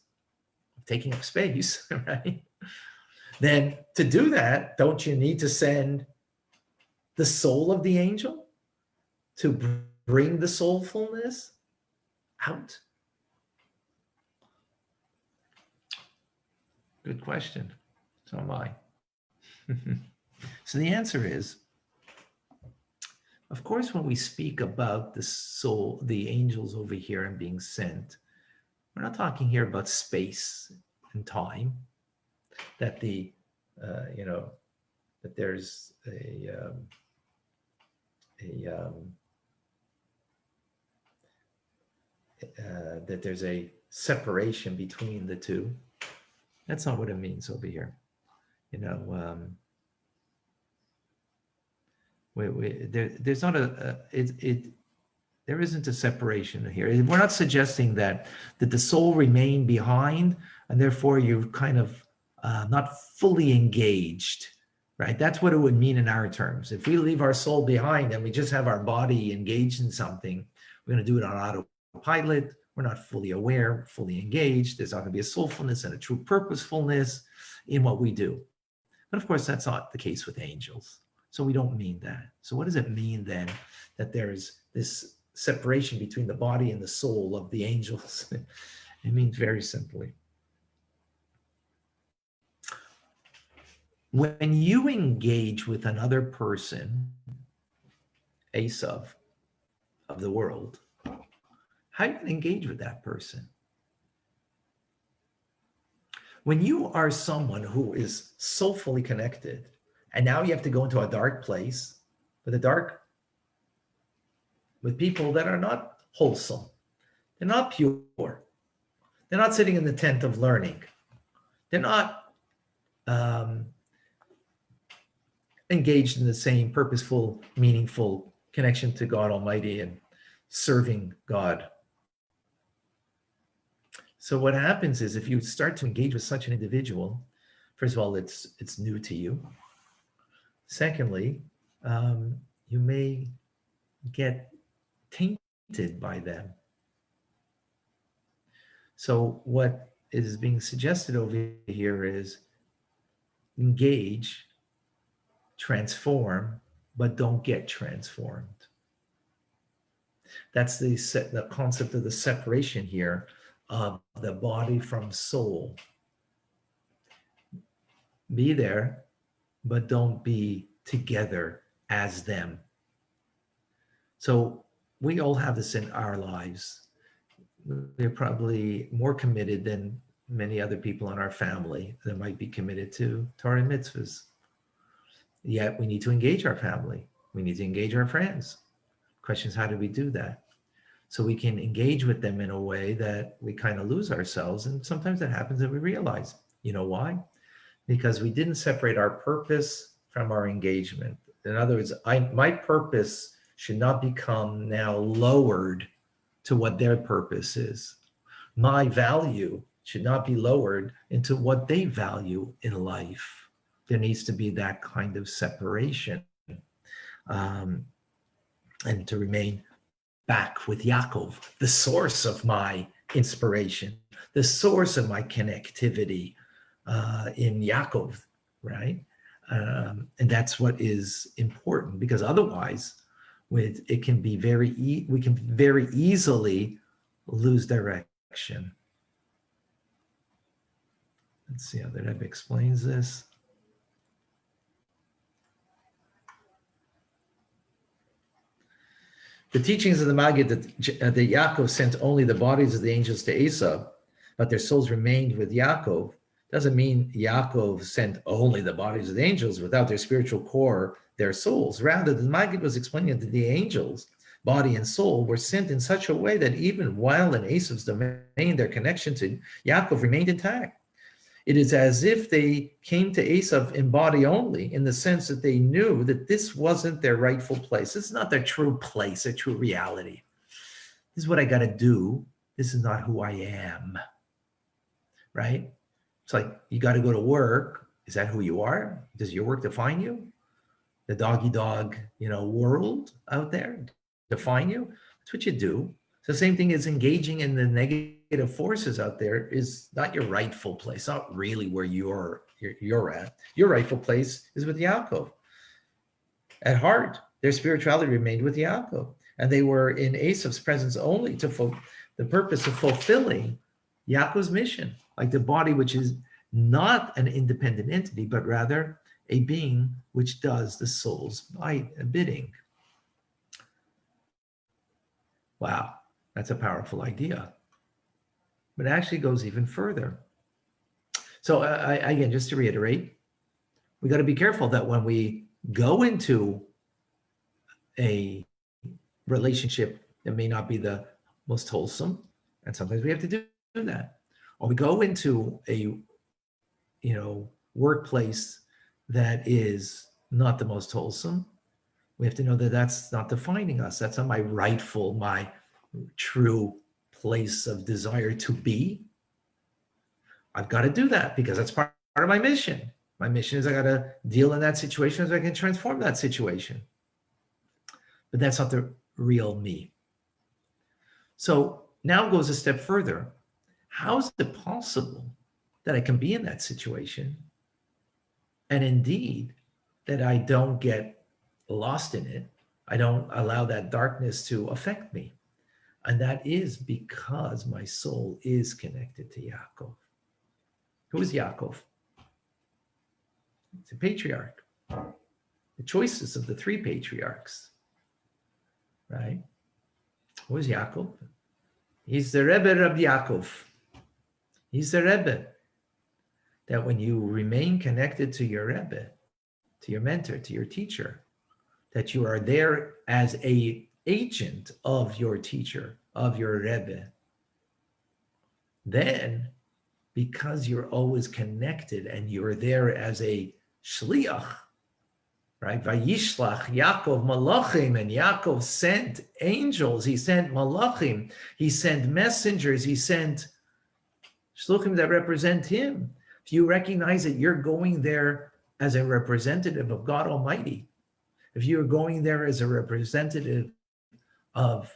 taking up space, right? Then to do that, don't you need to send the soul of the angel to bring the soulfulness out? Good question. So am I. So the answer is, of course, when we speak about the soul, the angels over here and being sent, we're not talking here about space and time, that that there's that there's a separation between the two. That's not what it means over here. There's not there isn't a separation here. We're not suggesting that the soul remained behind and therefore you're kind of not fully engaged, right? That's what it would mean in our terms. If we leave our soul behind and we just have our body engaged in something, we're going to do it on autopilot. We're not fully aware, fully engaged. There's not going to be a soulfulness and a true purposefulness in what we do. But of course, that's not the case with angels. So we don't mean that. So what does it mean then that there's this separation between the body and the soul of the angels? It means very simply, when you engage with another person, Esav of the world, how are you going to engage with that person? When you are someone who is so fully connected, and now you have to go into a dark place with people that are not wholesome, they're not pure, they're not sitting in the tent of learning, they're not engaged in the same purposeful, meaningful connection to God Almighty and serving God. So what happens is if you start to engage with such an individual, first of all, it's new to you. Secondly, you may get tainted by them. So what is being suggested over here is engage, transform, but don't get transformed. That's the concept of the separation here of the body from soul. Be there, but don't be together as them. So we all have this in our lives. We're probably more committed than many other people in our family that might be committed to Torah and mitzvahs. Yet we need to engage our family. We need to engage our friends. Question is, how do we do that? So we can engage with them in a way that we kind of lose ourselves. And sometimes it happens that we realize, you know why? Because we didn't separate our purpose from our engagement. In other words, my purpose should not become now lowered to what their purpose is. My value should not be lowered into what they value in life. There needs to be that kind of separation, and to remain back with Yaakov, the source of my inspiration, the source of my connectivity in Yaakov, right? And that's what is important, because otherwise, we can very easily lose direction. Let's see how the Rebbe explains this. The teachings of the Maggid that Yaakov sent only the bodies of the angels to Esau, but their souls remained with Yaakov, doesn't mean Yaakov sent only the bodies of the angels without their spiritual core, their souls. Rather, the Maggid was explaining that the angels, body and soul, were sent in such a way that even while in Esau's domain, their connection to Yaakov remained intact. It is as if they came to Esau in body only, in the sense that they knew that this wasn't their rightful place. This is not their true place, their true reality. This is what I got to do. This is not who I am, right? It's like, you got to go to work. Is that who you are? Does your work define you? The doggy dog, world out there define you? That's what you do. So the same thing as engaging in the negative forces out there is not your rightful place, not really where you're at. Your rightful place is with Yaakov. At heart, their spirituality remained with Yaakov, and they were in Esau's presence only to the purpose of fulfilling Yaakov's mission, like the body, which is not an independent entity, but rather a being which does the soul's bidding. Wow, that's a powerful idea. But it actually goes even further. So again, just to reiterate, we got to be careful that when we go into a relationship that may not be the most wholesome, and sometimes we have to do that, or we go into a workplace that is not the most wholesome, we have to know that that's not defining us. That's not my true place of desire to be. I've got to do that because that's part of my mission. My mission is I got to deal in that situation so I can transform that situation. But that's not the real me. So now it goes a step further. How is it possible that I can be in that situation, and indeed that I don't get lost in it? I don't allow that darkness to affect me. And that is because my soul is connected to Yaakov. Who is Yaakov? It's a patriarch. The choices of the three patriarchs, right? Who is Yaakov? He's the Rebbe of Yaakov. He's the Rebbe. That when you remain connected to your Rebbe, to your mentor, to your teacher, that you are there as an agent of your teacher, of your Rebbe. Then, because you're always connected and you're there as a shliach, right? VaYishlach Yaakov Malachim, and Yaakov sent angels. He sent Malachim. He sent messengers. He sent shluchim that represent him. If you recognize that you're going there as a representative of God Almighty, if you're going there as a representative of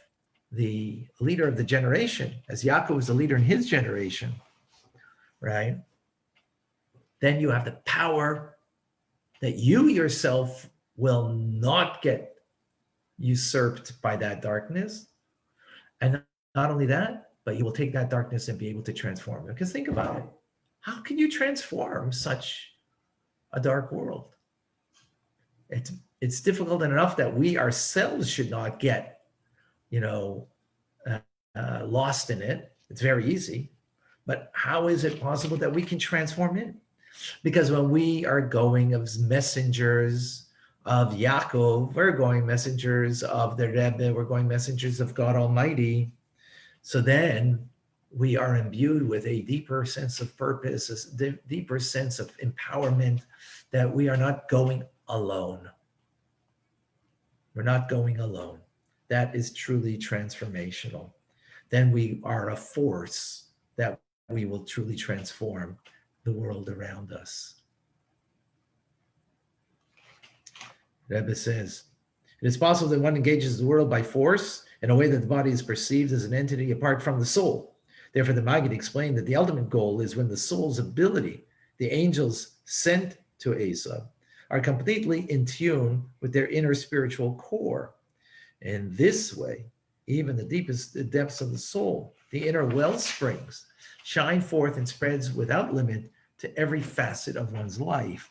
the leader of the generation, as Yaakov was the leader in his generation, right? Then you have the power that you yourself will not get usurped by that darkness. And not only that, but you will take that darkness and be able to transform it. Because think about it. How can you transform such a dark world? It's difficult enough that we ourselves should not get, lost in it. It's very easy. But how is it possible that we can transform it? Because when we are going as messengers of Yaakov, we're going messengers of the Rebbe, we're going messengers of God Almighty. So then we are imbued with a deeper sense of purpose, a deeper sense of empowerment, that we are not going alone. We're not going alone. That is truly transformational. Then we are a force that we will truly transform the world around us. Rebbe says, it is possible that one engages the world by force in a way that the body is perceived as an entity apart from the soul. Therefore, the Maggid explained that the ultimate goal is when the soul's ability, the angels sent to Asa, are completely in tune with their inner spiritual core. In this way, even the deepest depths of the soul, the inner wellsprings, shine forth and spreads without limit to every facet of one's life.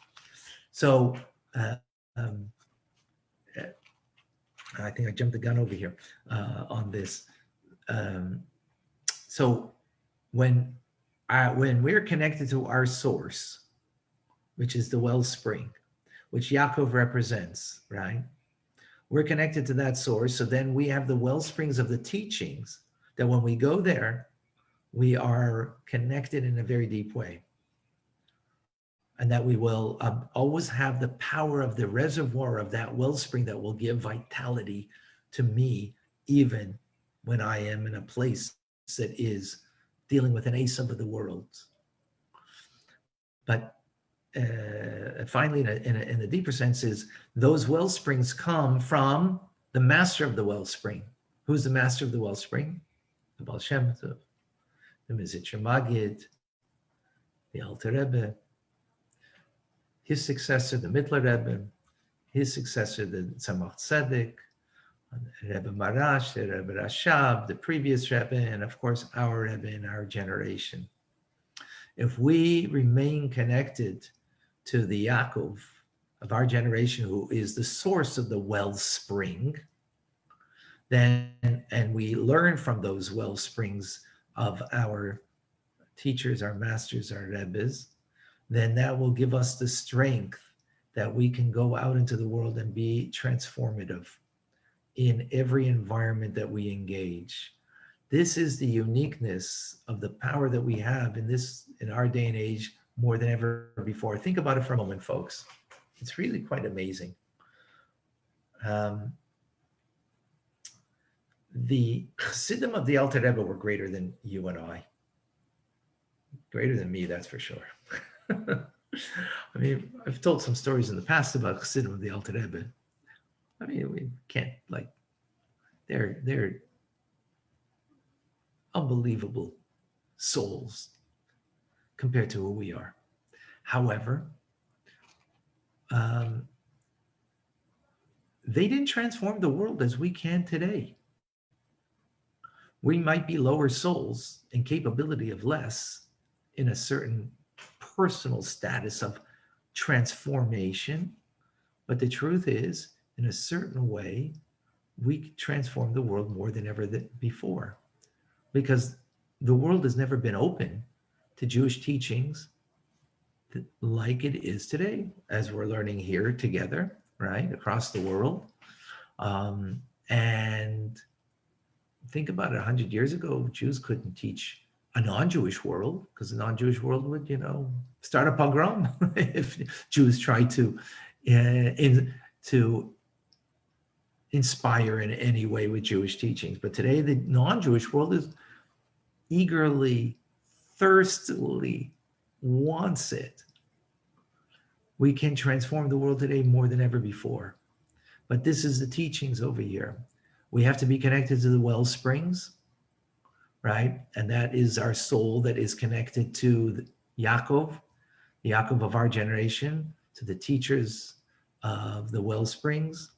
So, I think I jumped the gun over here on this. So when we're connected to our source, which is the wellspring, which Yaakov represents, right? We're connected to that source. So then we have the wellsprings of the teachings that when we go there, we are connected in a very deep way. And that we will always have the power of the reservoir of that wellspring that will give vitality to me, even when I am in a place that is dealing with an ace of the world. But finally, in a deeper sense, is those wellsprings come from the master of the wellspring. Who's the master of the wellspring? The Baal Shem Tov, the Mizitcher Maggid, the Alter Rebbe, his successor, the Mittler Rebbe, his successor, the Tzemach Tzedek, Rebbe Marash, the Rebbe Rashab, the previous Rebbe, and of course, our Rebbe in our generation. If we remain connected to the Yaakov of our generation, who is the source of the wellspring, then, and we learn from those wellsprings of our teachers, our masters, our Rebbes, then that will give us the strength that we can go out into the world and be transformative in every environment that we engage. This is the uniqueness of the power that we have in our day and age more than ever before. Think about it for a moment, folks. It's really quite amazing. The Chassidim of the Alter Rebbe were greater than you and I. Greater than me, that's for sure. I mean, I've told some stories in the past about Chassidim of the Alter Rebbe. I mean, we can't, they're unbelievable souls compared to who we are. However, they didn't transform the world as we can today. We might be lower souls in capability of less in a certain personal status of transformation, but the truth is, in a certain way, we transform the world more than ever before, because the world has never been open to Jewish teachings like it is today, as we're learning here together, right, across the world. And think about it, 100 years ago, Jews couldn't teach a non-Jewish world, because the non-Jewish world would, start a pogrom if Jews tried to to inspire in any way with Jewish teachings. But today, the non-Jewish world is eagerly, thirstily wants it. We can transform the world today more than ever before. But this is the teachings over here. We have to be connected to the wellsprings, right? And that is our soul that is connected to Yaakov, the Yaakov of our generation, to the teachers of the wellsprings,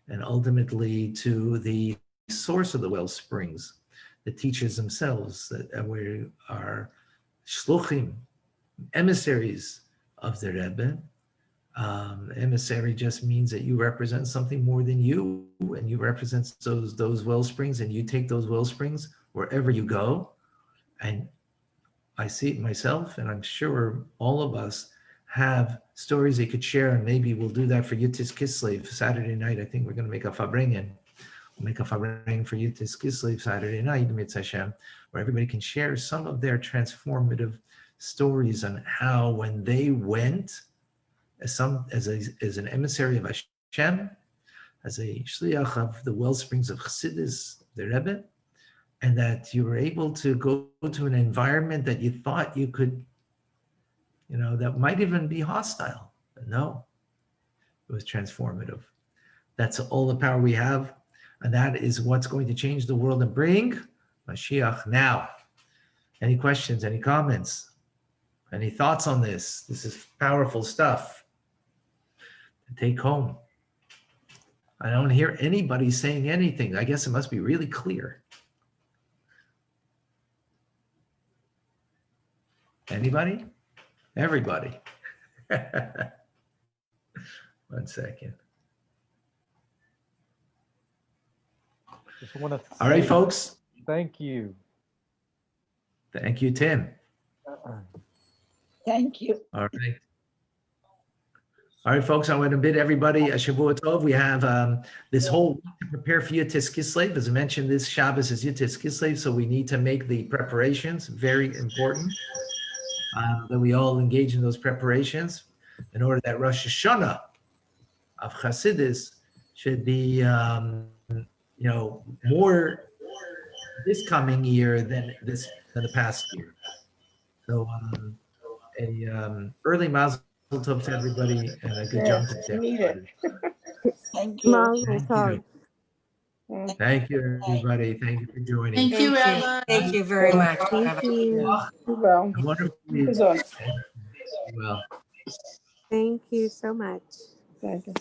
and ultimately to the source of the wellsprings, the teachers themselves, that we are shluchim, emissaries of the Rebbe. Emissary just means that you represent something more than you, and you represent those wellsprings, and you take those wellsprings wherever you go. And I see it myself, and I'm sure all of us have stories they could share, and maybe we'll do that for Yutis Kislev Saturday night. I think we're going to make a fabringen. We'll make a fabringen for Yutis Kislev Saturday night, Mitzvah Hashem, where everybody can share some of their transformative stories on how when they went as an emissary of Hashem, as a shliach of the wellsprings of Chassidus, the Rebbe, and that you were able to go to an environment that you thought you could, that might even be hostile. But no, it was transformative. That's all the power we have, and that is what's going to change the world and bring Mashiach now. Any questions, any comments, any thoughts on this? This is powerful stuff to take home. I don't hear anybody saying anything. I guess it must be really clear. Anybody? Everybody. 1 second. Just want to All right, folks. Thank you. Thank you, Tim. Thank you. All right. All right, folks, I want to bid everybody a Shavua Tov. We have this whole week to prepare for Yutis Kislev. As I mentioned, this Shabbos is Yutis Kislev, so we need to make the preparations. Very important that we all engage in those preparations in order that Rosh Hashanah of Chassidus should be, more this coming year than the past year. So early Mazel Tov to everybody, and a good job to Need everybody. it. Thank you. Mazel Thank tov. you. Thank you, everybody. Thank you for joining. Thank you, Thank you. Rabbi. Thank you very much. Thank you. Well, A wonderful week. gesund. Well. Thank you so much. Thank you.